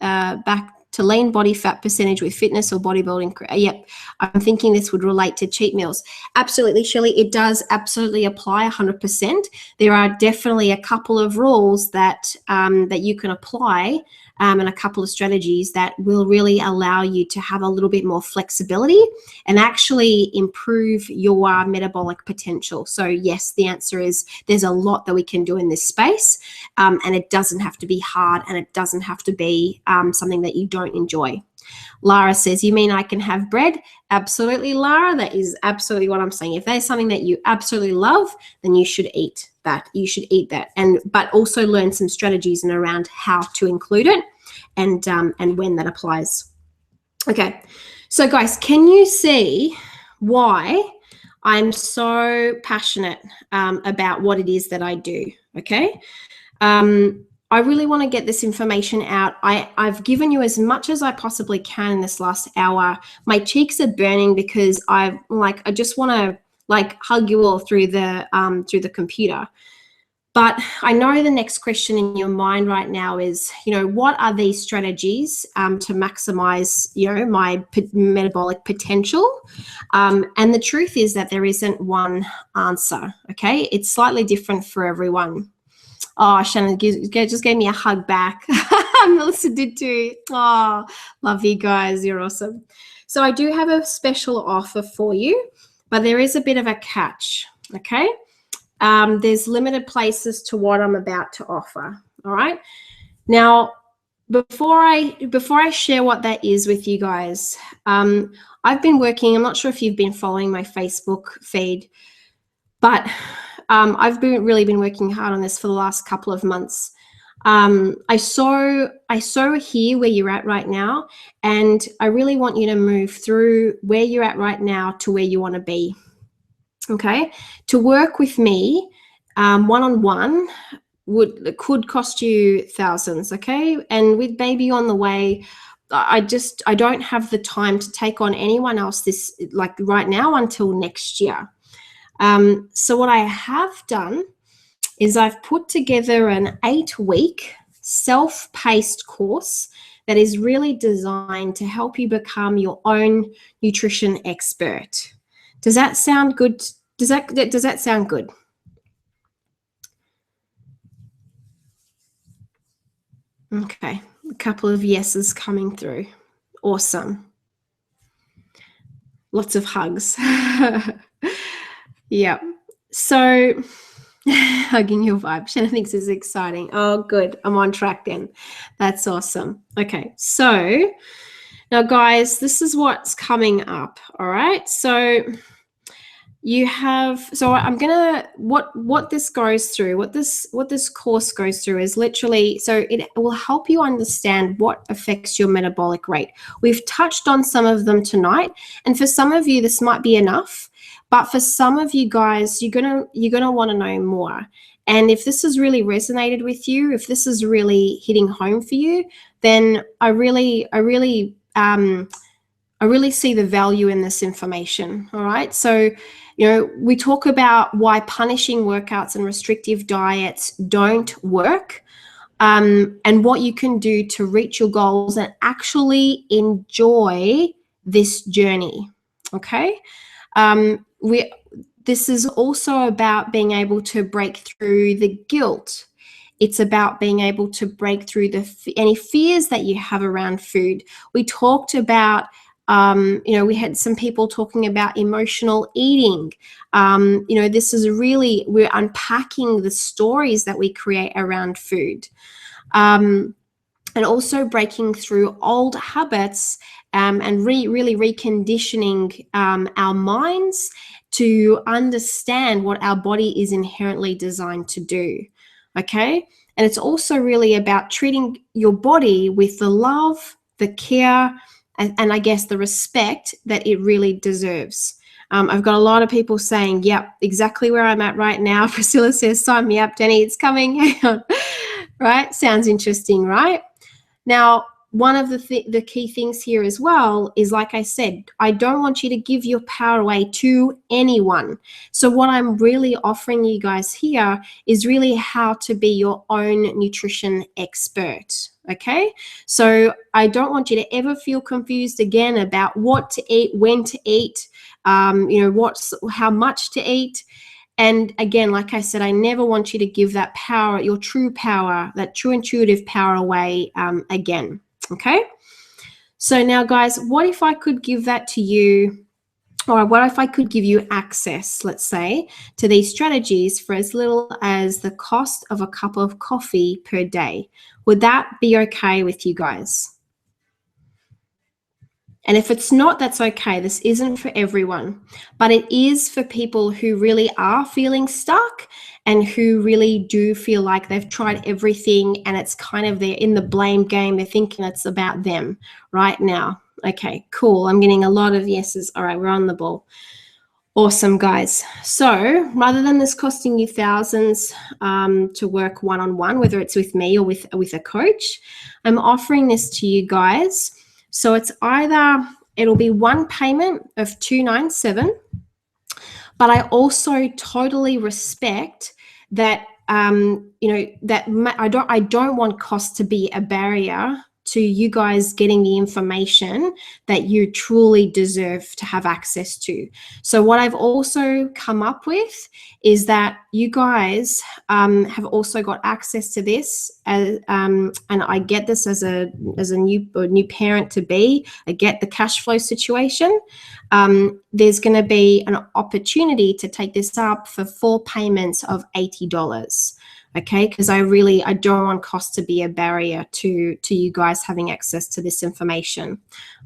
A: back to lean body fat percentage with fitness or bodybuilding. Yep, I'm thinking this would relate to cheat meals. Absolutely, Shelley, it does absolutely apply 100%. There are definitely a couple of rules that that you can apply, and a couple of strategies that will really allow you to have a little bit more flexibility and actually improve your metabolic potential. So yes, the answer is there's a lot that we can do in this space, and it doesn't have to be hard, and it doesn't have to be something that you don't enjoy. Lara says, you mean I can have bread? Absolutely, Lara. That is absolutely what I'm saying. If there's something that you absolutely love, then you should eat that. You should eat that, but also learn some strategies and around how to include it and when that applies. Okay, so guys, can you see why I'm so passionate about what it is that I do? Okay. I really want to get this information out. I've given you as much as I possibly can in this last hour. My cheeks are burning because I just want to hug you all through the computer. But I know the next question in your mind right now is, what are these strategies to maximize, my metabolic potential? And the truth is that there isn't one answer. Okay, it's slightly different for everyone. Oh, Shannon just gave me a hug back. Melissa did too. Oh, love you guys. You're awesome. So I do have a special offer for you, but there is a bit of a catch, okay? There's limited places to what I'm about to offer, all right? Now, before I share what that is with you guys, I've been working, I'm not sure if you've been following my Facebook feed, but I've really been working hard on this for the last couple of months. I saw here where you're at right now, and I really want you to move through where you're at right now to where you want to be. Okay, to work with me one-on-one could cost you thousands. Okay, and with baby on the way, I don't have the time to take on anyone else right now until next year. So what I have done is I've put together an 8-week self-paced course that is really designed to help you become your own nutrition expert. Does that sound good? Does that sound good? Okay, a couple of yeses coming through. Awesome. Lots of hugs. Yeah. So hugging your vibe. Shannon thinks this is exciting. Oh, good. I'm on track then. That's awesome. Okay. So now, guys, this is what's coming up. All right. So I'm gonna what this goes through, what this course goes through is literally, so it will help you understand what affects your metabolic rate. We've touched on some of them tonight, and for some of you this might be enough, but for some of you guys, you're gonna want to know more. And if this has really resonated with you, if this is really hitting home for you, then I really see the value in this information. All right. So, we talk about why punishing workouts and restrictive diets don't work, and what you can do to reach your goals and actually enjoy this journey. Okay. This is also about being able to break through the guilt. It's about being able to break through any fears that you have around food. We talked about, we had some people talking about emotional eating. This is really, we're unpacking the stories that we create around food. And also breaking through old habits and really reconditioning our minds to understand what our body is inherently designed to do. Okay? And it's also really about treating your body with the love, the care, and I guess the respect that it really deserves. I've got a lot of people saying, yep, exactly where I'm at right now. Priscilla says, sign me up, Denny, it's coming. Hang on. Right? Sounds interesting, right? Now, one of the key things here as well is, like I said, I don't want you to give your power away to anyone. So what I'm really offering you guys here is really how to be your own nutrition expert. Okay, so I don't want you to ever feel confused again about what to eat, when to eat, how much to eat. And again, like I said, I never want you to give that power, your true power, that true intuitive power away again. Okay. So now, guys, what if I could give that to you, or what if I could give you access, let's say, to these strategies for as little as the cost of a cup of coffee per day? Would that be okay with you guys? And if it's not, that's okay. This isn't for everyone, but it is for people who really are feeling stuck and who really do feel like they've tried everything and it's kind of, they're in the blame game. They're thinking it's about them right now. Okay, cool. I'm getting a lot of yeses. All right, we're on the ball. Awesome, guys. So rather than this costing you thousands to work one-on-one, whether it's with me or with a coach, I'm offering this to you guys. So it's it'll be one payment of $297, but I also totally respect that, that I don't want cost to be a barrier to you guys getting the information that you truly deserve to have access to. So what I've also come up with is that you guys have also got access to this, and I get this as a new parent to be. I get the cash flow situation. There's going to be an opportunity to take this up for 4 payments of $80. Okay, because I don't want cost to be a barrier to you guys having access to this information.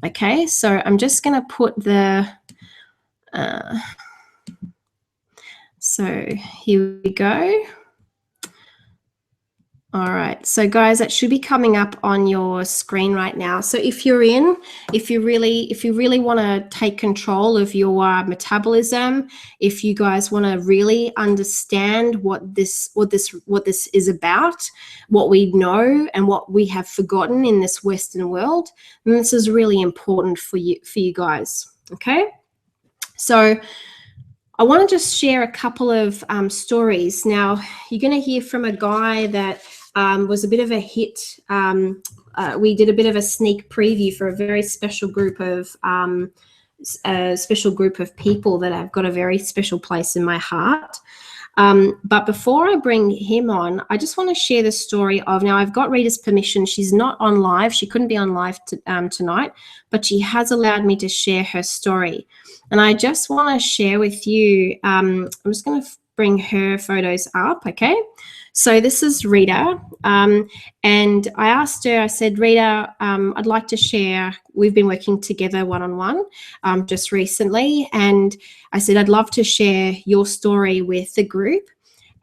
A: Okay, so I'm just going to put the so here we go. All right, so guys, that should be coming up on your screen right now. So if you really want to take control of your metabolism, if you guys want to really understand what this is about, what we know and what we have forgotten in this Western world, then this is really important for you guys. Okay, so I want to just share a couple of stories. Now, you're going to hear from a guy that was a bit of a hit. We did a bit of a sneak preview for a very special group of people that have got a very special place in my heart. But before I bring him on, I just want to share the story of, now I've got Rita's permission. She's not on live. She couldn't be on live tonight, but she has allowed me to share her story. And I just want to share with you, I'm just going to bring her photos up, okay? So this is Rita, and I asked her, I said, Rita, I'd like to share, we've been working together one-on-one just recently, and I said, I'd love to share your story with the group.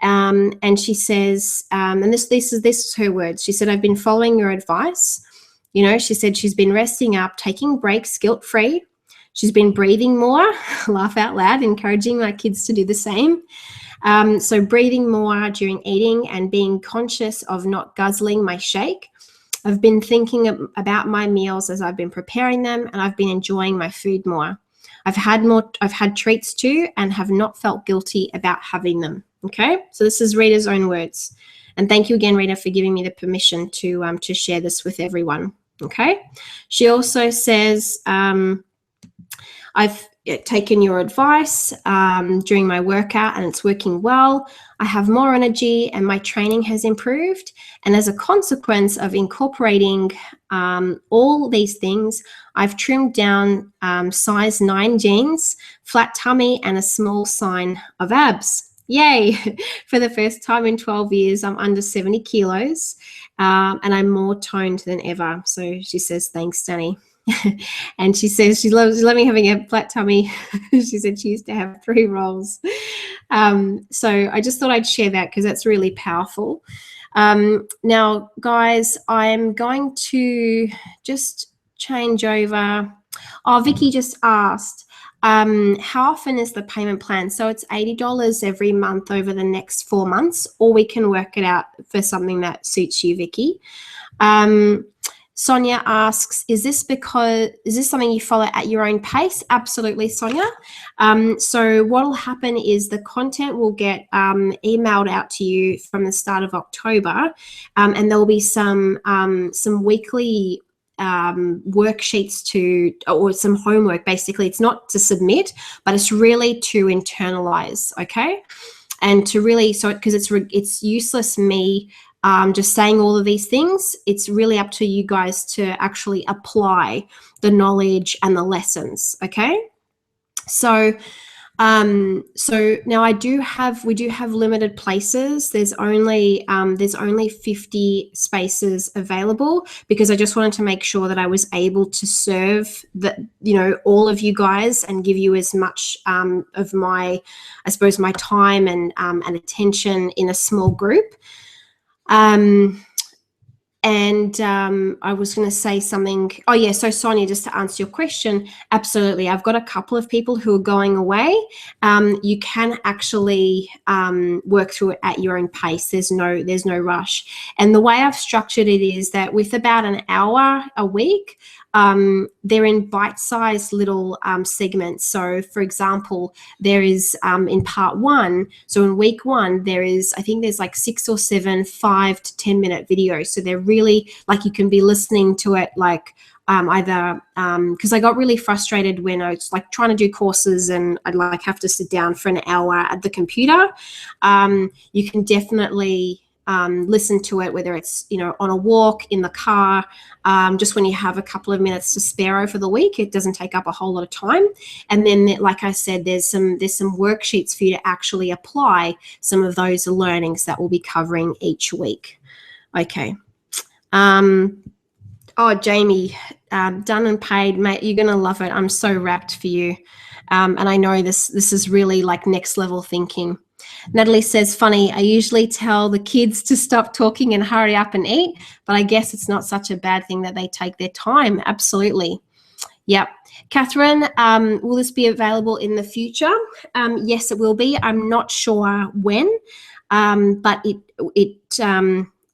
A: And she says, and this is her words, she said, I've been following your advice. You know, she said she's been resting up, taking breaks guilt-free. She's been breathing more, laugh out loud, encouraging my kids to do the same. So breathing more during eating and being conscious of not guzzling my shake. I've been thinking about my meals as I've been preparing them, and I've been enjoying my food more. I've had treats too and have not felt guilty about having them. Okay, so this is Rita's own words. And thank you again, Rita, for giving me the permission to share this with everyone. Okay, she also says, I've taken your advice during my workout and it's working well. I have more energy and my training has improved. And as a consequence of incorporating all these things, I've trimmed down size 9 jeans, flat tummy, and a small sign of abs. Yay! For the first time in 12 years, I'm under 70 kilos and I'm more toned than ever. So she says, thanks, Danny. And she says she's loving having a flat tummy. She said she used to have 3 rolls. So I just thought I'd share that because that's really powerful. Now, guys, I'm going to just change over. Oh, Vicky just asked, how often is the payment plan? So it's $80 every month over the next 4 months, or we can work it out for something that suits you, Vicky. Sonia asks, is this something you follow at your own pace? Absolutely, Sonia. So what will happen is the content will get emailed out to you from the start of October, and there will be some weekly worksheets or some homework. Basically, it's not to submit, but it's really to internalize, okay? And to really, because it's useless me just saying all of these things. It's really up to you guys to actually apply the knowledge and the lessons, okay? So now we do have limited places. There's only 50 spaces available, because I just wanted to make sure that I was able to serve all of you guys and give you as much of my, I suppose, my time and attention in a small group. I was going to say something. Oh, yeah. So, Sonia, just to answer your question, absolutely. I've got a couple of people who are going away. You can actually work through it at your own pace. There's no rush. And the way I've structured it is that with about an hour a week, they're in bite-sized little segments. So, for example, there is in part 1, so in week 1, I think there's like 6 or 7 5 to 10 minute videos. So they're really like, you can be listening to it like either because I got really frustrated when I was like trying to do courses and I'd like have to sit down for an hour at the computer. You can definitely listen to it, whether it's on a walk, in the car, just when you have a couple of minutes to spare over the week. It doesn't take up a whole lot of time. And then, like I said, there's some worksheets for you to actually apply some of those learnings that we'll be covering each week. Okay. Oh, Jamie, done and paid, mate. You're gonna love it. I'm so wrapped for you, and I know this is really like next level thinking. Natalie says, funny, I usually tell the kids to stop talking and hurry up and eat, but I guess it's not such a bad thing that they take their time. Absolutely. Yep. Catherine, will this be available in the future? Yes, it will be. I'm not sure when, but it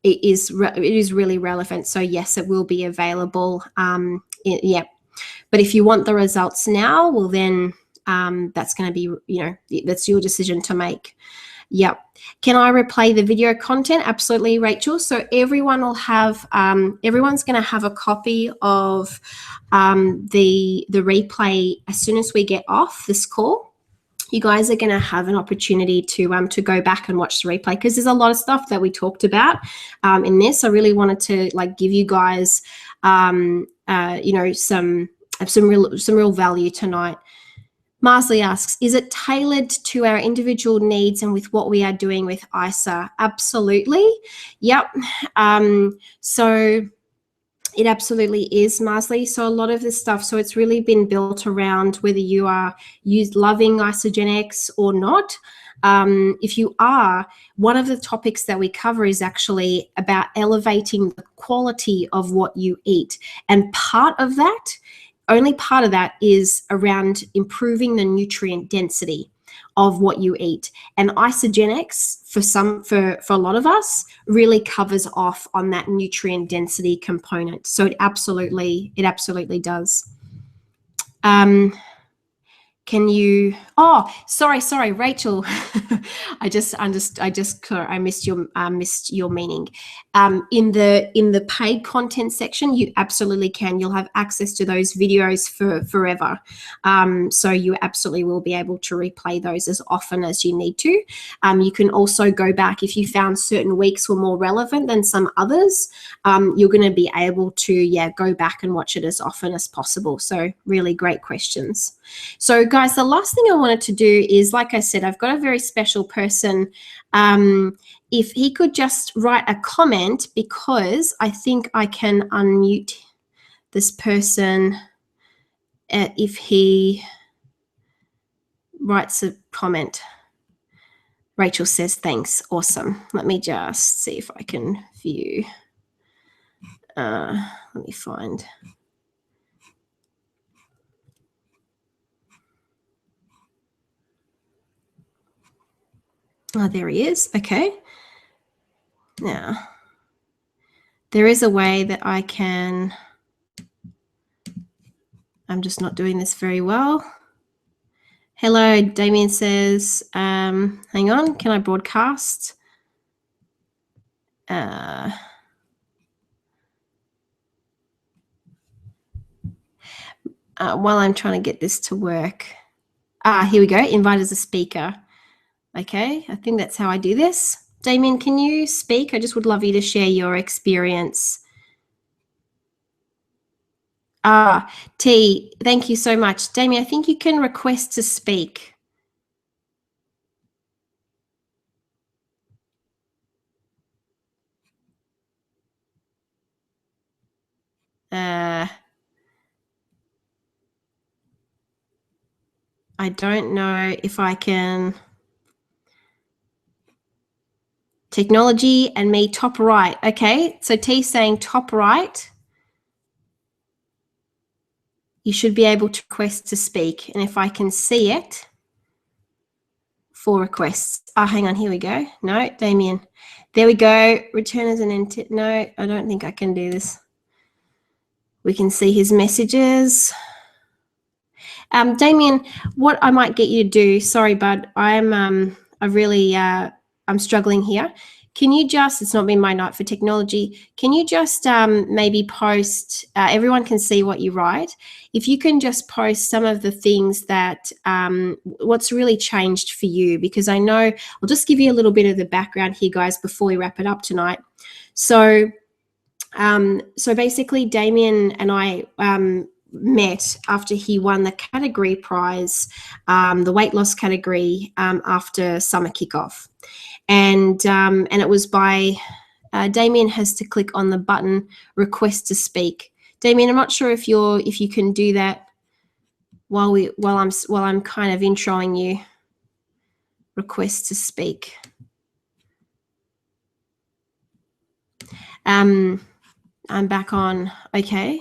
A: is really relevant. So yes, it will be available. Yep. But if you want the results now, well then that's going to be, that's your decision to make. Yep. Can I replay the video content? Absolutely, Rachel. So everyone will have, everyone's going to have a copy of the replay as soon as we get off this call. You guys are going to have an opportunity to go back and watch the replay, because there's a lot of stuff that we talked about in this. I really wanted to like give you guys, some real value tonight. Marsley asks, is it tailored to our individual needs and with what we are doing with ISA? Absolutely. Yep. So it absolutely is, Marsley. So a lot of this stuff, so it's really been built around whether you are loving isogenics or not. If you are, one of the topics that we cover is actually about elevating the quality of what you eat. And only part of that is around improving the nutrient density of what you eat. And isogenics for a lot of us really covers off on that nutrient density component. So it absolutely does. Can you, sorry, Rachel. I missed your meaning. In the paid content section, you absolutely can. You'll have access to those videos for forever. So you absolutely will be able to replay those as often as you need to. You can also go back if you found certain weeks were more relevant than some others. You're going to be able to, go back and watch it as often as possible. So really great questions. So guys, the last thing I wanted to do is, like I said, I've got a very special person. If he could just write a comment, because I think I can unmute this person if he writes a comment. Rachel says, thanks. Awesome. Let me just see if I can view. Let me find. Oh, there he is. Okay. Now, there is a way that I can, I'm just not doing this very well. Hello, Damien says, hang on, can I broadcast? While I'm trying to get this to work. Here we go, invite as a speaker. Okay, I think that's how I do this. Damien, can you speak? I just would love you to share your experience. T, thank you so much. Damien, I think you can request to speak. I don't know if I can. Technology and me top right. Okay, so T's saying top right. You should be able to request to speak. And if I can see it, for requests. Hang on, here we go. No, Damien. There we go. Return as an intent. No, I don't think I can do this. We can see his messages. Damien, what I might get you to do, sorry, bud, I'm struggling here. Can you just, it's not been my night for technology, can you just maybe post, everyone can see what you write. If you can just post some of the things that, what's really changed for you, because I know, I'll just give you a little bit of the background here, guys, before we wrap it up tonight. So basically Damien and I met after he won the category prize, the weight loss category, after summer kickoff. And it was by Damien has to click on the button request to speak. Damien, I'm not sure if you can do that while I'm kind of introing you. Request to speak. I'm back on. Okay.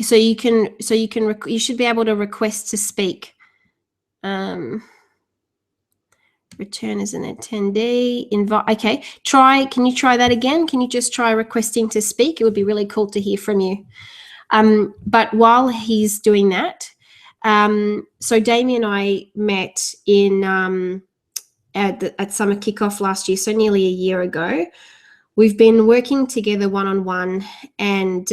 A: So you should be able to request to speak. Return as an attendee, invite. Okay, can you try that again? Can you just try requesting to speak? It would be really cool to hear from you. But while he's doing that, so Damien and I met in at summer kickoff last year, so nearly a year ago. We've been working together one-on-one, and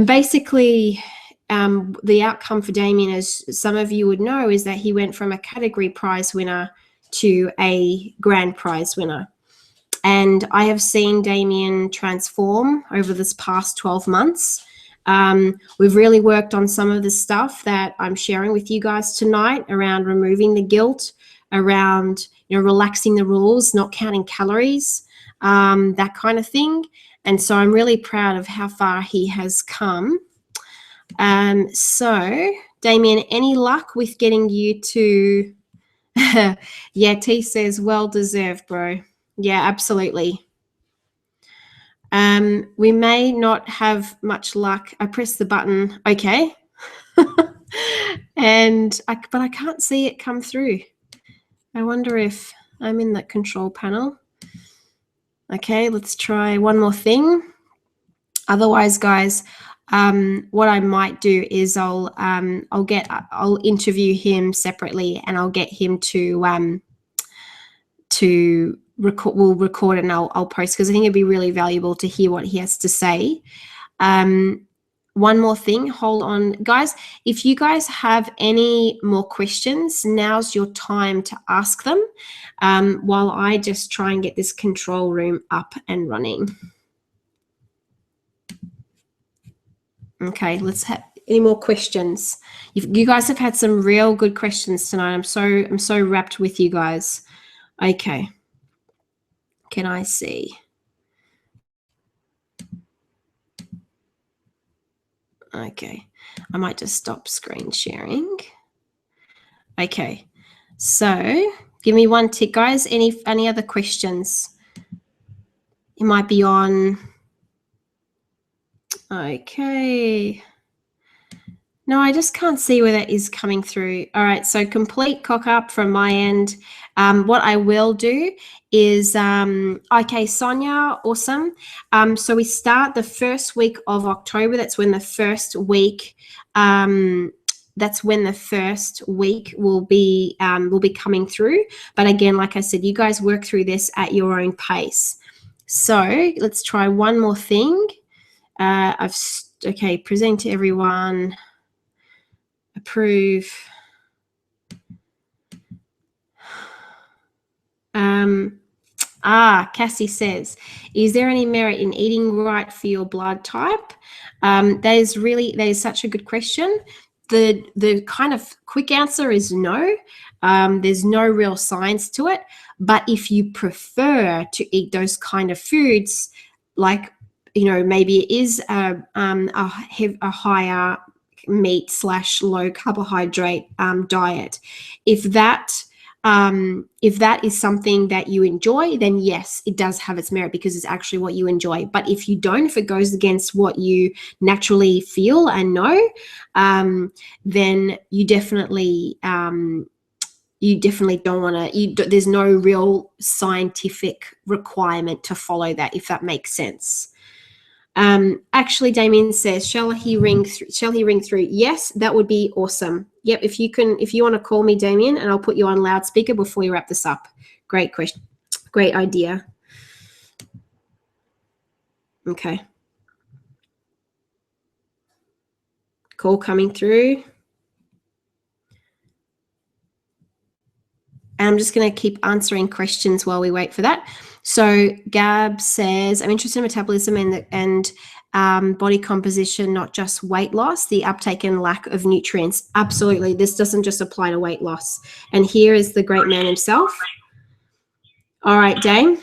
A: basically the outcome for Damien, as some of you would know, is that he went from a category prize winner to a grand prize winner. And I have seen Damien transform over this past 12 months. We've really worked on some of the stuff that I'm sharing with you guys tonight around removing the guilt, around relaxing the rules, not counting calories, that kind of thing. And so I'm really proud of how far he has come. So Damien, any luck with getting you to yeah, T says well deserved, bro. Yeah, absolutely. We may not have much luck. I press the button. Okay. But I can't see it come through. I wonder if I'm in the control panel. Okay, let's try one more thing. Otherwise, guys, what I might do is I'll interview him separately, and I'll get him to record. We'll record it and I'll post, because I think it'd be really valuable to hear what he has to say. One more thing, hold on, guys. If you guys have any more questions, now's your time to ask them, while I just try and get this control room up and running. Okay, let's have any more questions. You guys have had some real good questions tonight. I'm so wrapped with you guys. Okay. Can I see? Okay. I might just stop screen sharing. Okay. So give me one tick, guys. Any other questions? It might be on. Okay. No, I just can't see where that is coming through. All right, so complete cock up from my end. What I will do is, okay, Sonia, awesome. So we start the first week of October. That's when the first week, will be coming through. But again, like I said, you guys work through this at your own pace. So let's try one more thing. Okay, present to everyone. Approve. Cassie says, is there any merit in eating right for your blood type? That is such a good question. The kind of quick answer is no. There's no real science to it. But if you prefer to eat those kind of foods, like, maybe it is a higher meat / low carbohydrate diet. If that is something that you enjoy, then yes, it does have its merit because it's actually what you enjoy. But if you don't, if it goes against what you naturally feel and know, then you definitely don't want to. There's no real scientific requirement to follow that, if that makes sense. Actually, Damien says, shall he ring through? Yes, that would be awesome. Yep, if you want to call me, Damien, and I'll put you on loudspeaker before we wrap this up. Great question. Great idea. Okay. Call coming through. And I'm just going to keep answering questions while we wait for that. So Gab says, I'm interested in metabolism and body composition, not just weight loss, the uptake and lack of nutrients. Absolutely. This doesn't just apply to weight loss. And here is the great man himself. All right, Dane.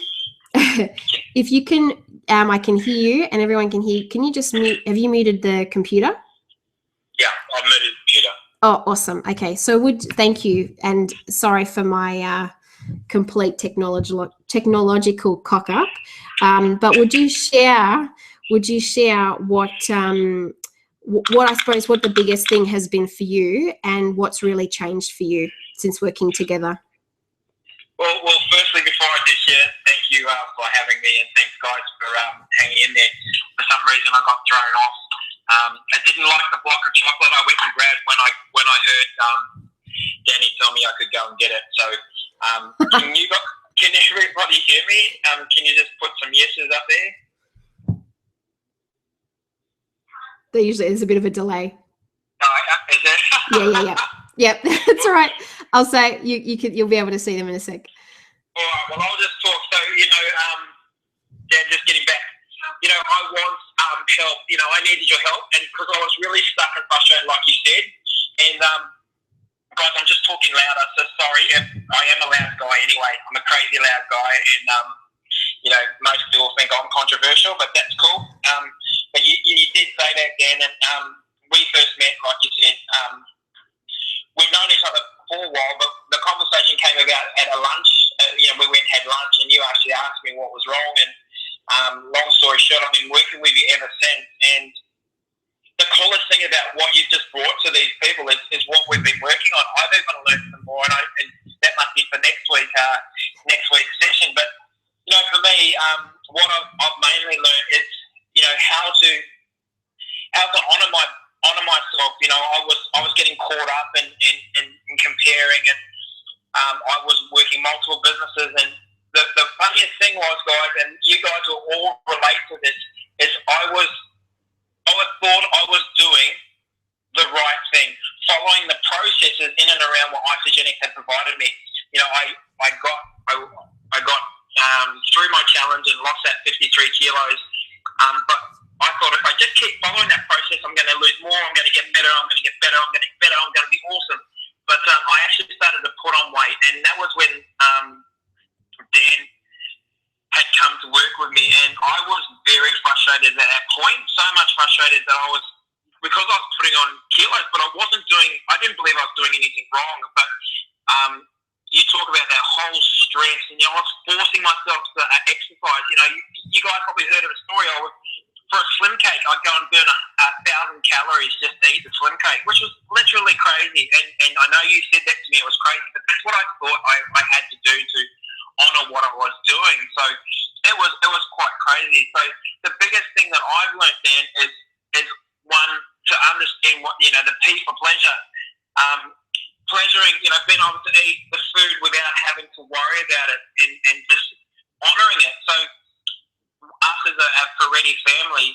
A: If you can, I can hear you and everyone can hear you. Can you just mute? Have you muted the computer?
B: Yeah, I've muted the computer.
A: Oh, awesome. Okay. So thank you. And sorry for my complete technological cock up. But would you share what I suppose what the biggest thing has been for you and what's really changed for you since working together?
B: Well, firstly, before I do share, thank you for having me, and thanks guys for hanging in there. For some reason, I got thrown off. I didn't like the block of chocolate I went and grabbed when I heard Danny tell me I could go and get it. So can everybody hear me? Can you just put some yeses up there?
A: There's a bit of a delay.
B: Is there?
A: Yeah. Yep, that's all right. I'll say you'll be able to see them in a sec.
B: All right. Well, I'll just talk. So Dan, just getting back. I was help. I needed your help, and because I was really stuck and frustrated, like you said. And guys, I'm just talking louder, so sorry if I am a loud guy. Anyway, I'm a crazy loud guy, and most people think I'm controversial, but that's cool. But you did say that, Dan, and we first met, like you said. We've known each other for a while, but the conversation came about at a lunch. We went and had lunch, and you actually asked me what was wrong. And long story short, I've been working with you ever since. And the coolest thing about what you've just brought to these people is what we've been working on. I've even learned some more, and that must be for next week's session. But for me, what I've mainly learned is how to honor myself. I was getting caught up in comparing, and I was working multiple businesses. And the funniest thing was, guys, and you guys will all relate to this, is I thought I was doing the right thing, following the processes in and around what Isogenics had provided me. I got through my challenge and lost that 53 kilos. But I thought if I just keep following that process, I'm going to lose more, I'm going to get better, I'm going to get better, I'm going to get better, I'm going to be awesome. But I actually started to put on weight, and that was when Dan had come to work with me, and I was very frustrated at that point, so much frustrated that because I was putting on kilos, but I didn't believe I was doing anything wrong. But you talk about that whole stress, and I was forcing myself to exercise. You guys probably heard of a story. I was for a slim cake, I'd go and burn 1,000 calories just to eat the slim cake, which was literally crazy. And I know you said that to me, it was crazy, but that's what I thought I had to do to honour what I was doing. So it was quite crazy. So the biggest thing that I've learned then is one, to understand what, the P for pleasure. Pleasuring, being able to eat the food without having to worry about it and just honouring it. So us as a Ferretti family,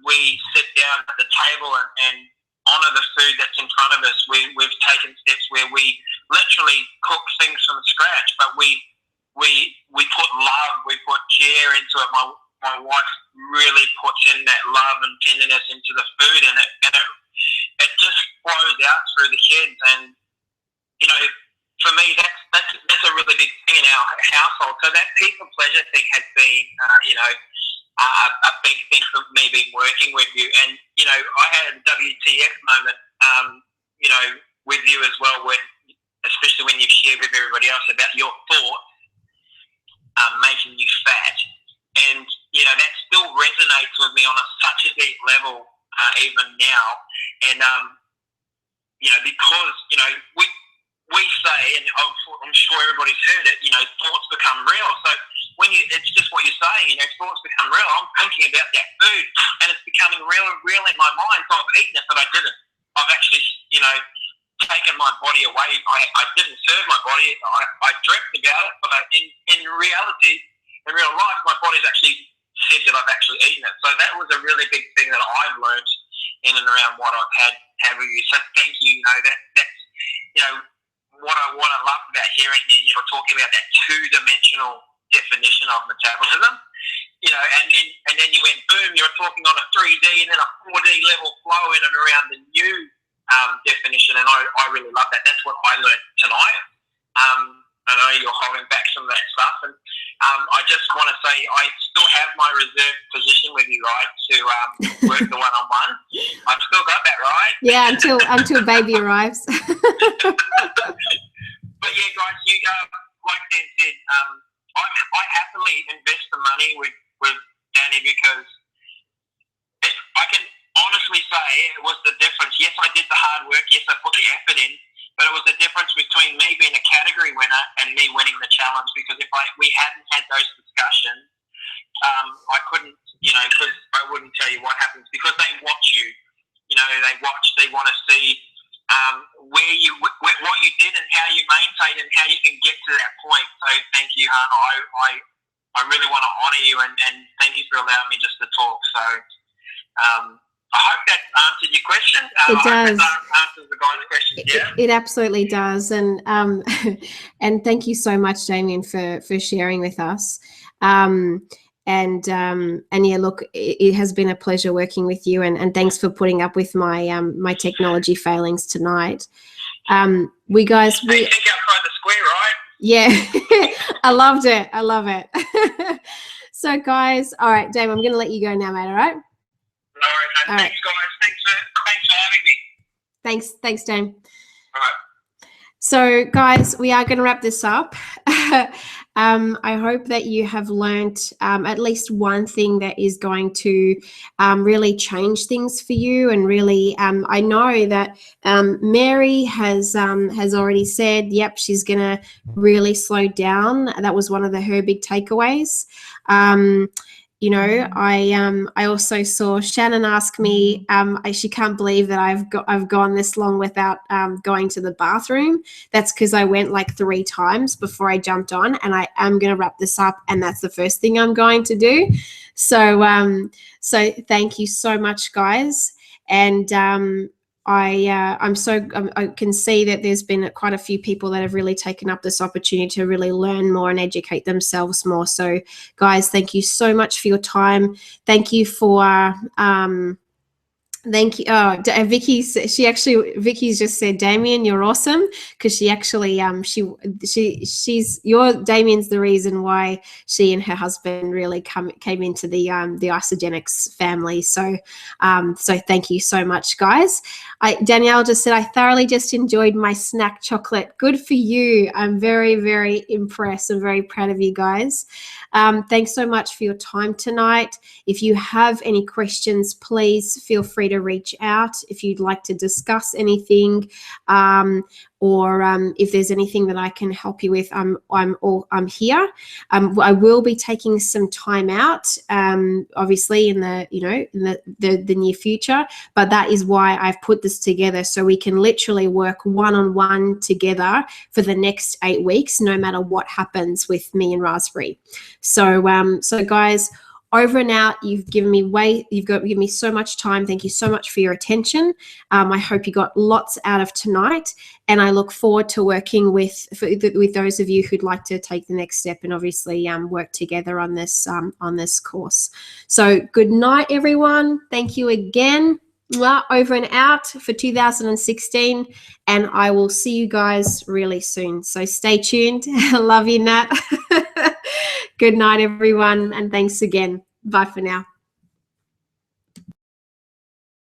B: we sit down at the table and honour the food that's in front of us. We've taken steps where we literally cook things from scratch, but we put love, we put care into it. My wife really puts in that love and tenderness into the food, and it just flows out through the kids. And for me, that's a really big thing in our household. So that people pleasure thing has been, a big thing for me being working with you. And I had a WTF moment, with you as well, especially when you've shared with everybody else about your thoughts making you fat, and that still resonates with me on such a deep level even now. And because we say, and I'm sure everybody's heard it, thoughts become real. So it's just what you're saying, thoughts become real. I'm thinking about that food, and it's becoming real in my mind. So I've eaten it, but I didn't. I've actually, taken my body away. I didn't serve my body. I dreamt about it, but in reality, in real life, my body's actually said that I've actually eaten it. So that was a really big thing that I've learned in and around what I've had with you. So thank you. That's what I love about hearing you talking about that two-dimensional definition of metabolism. And then you went boom. You're talking on a 3D and then a 4D level flow in and around the new definition, and I really love that. That's what I learned tonight. I know you're holding back some of that stuff, and I just want to say I still have my reserved position with you, right, to work the one-on-one. I've still got that, right?
A: Yeah, until baby arrives.
B: But yeah, guys, you like Dan said, I happily invest the money with Danny, because I can honestly say it was the difference. Yes, I did the hard work. Yes, I put the effort in. But it was the difference between me being a category winner and me winning the challenge. Because if we hadn't had those discussions, I couldn't, because I wouldn't tell you what happens. Because they watch you, they want to see what you did and how you maintained and how you can get to that point. So thank you, Hannah. I really want to honour you, and thank you for allowing me just to talk. So I hope that answered your question.
A: It does.
B: That answers the guy's question. Yeah.
A: It absolutely does, and and thank you so much, Damien, for sharing with us. And yeah, look, it has been a pleasure working with you, and thanks for putting up with my my technology failings tonight. We
B: think outside the square, right?
A: Yeah, I loved it. I love it. So, guys, all right, Dave, I'm going to let you go now, mate. All right.
B: All right.
A: All
B: Thanks, guys. Thanks for having me.
A: Thanks, Dame.
B: All right.
A: So, guys, we are going to wrap this up. I hope that you have learned at least one thing that is going to really change things for you. And really, I know that Mary has already said, yep, she's going to really slow down. That was one of her big takeaways. I also saw Shannon ask me, she can't believe that I've gone this long without going to the bathroom. That's because I went like 3 times before I jumped on, and I am going to wrap this up, and that's the first thing I'm going to do. So thank you so much, guys. And I can see that there's been quite a few people that have really taken up this opportunity to really learn more and educate themselves more. So, guys, thank you so much for your time. Thank you for Thank you. Oh, Vicky's just said, Damien, you're awesome, because she actually she's Damien's the reason why she and her husband really came into the Isogenics family. So so thank you so much, guys. Danielle just said, I thoroughly just enjoyed my snack chocolate. Good for you. I'm very, very impressed. I'm very proud of you guys. Thanks so much for your time tonight. If you have any questions, please feel free to reach out if you'd like to discuss anything, or if there's anything that I can help you with. I'm here. I will be taking some time out, obviously in the near future, but that is why I've put this together, so we can literally work one-on-one together for the next 8 weeks, no matter what happens with me and Raspberry. So so guys, over and out. You've given me so much time. Thank you so much for your attention. I hope you got lots out of tonight, and I look forward to working with those of you who'd like to take the next step and obviously work together on this course. So good night, everyone. Thank you again. Over and out for 2016, and I will see you guys really soon. So stay tuned. Love you, Nat. Good night, everyone, and thanks again. Bye for now.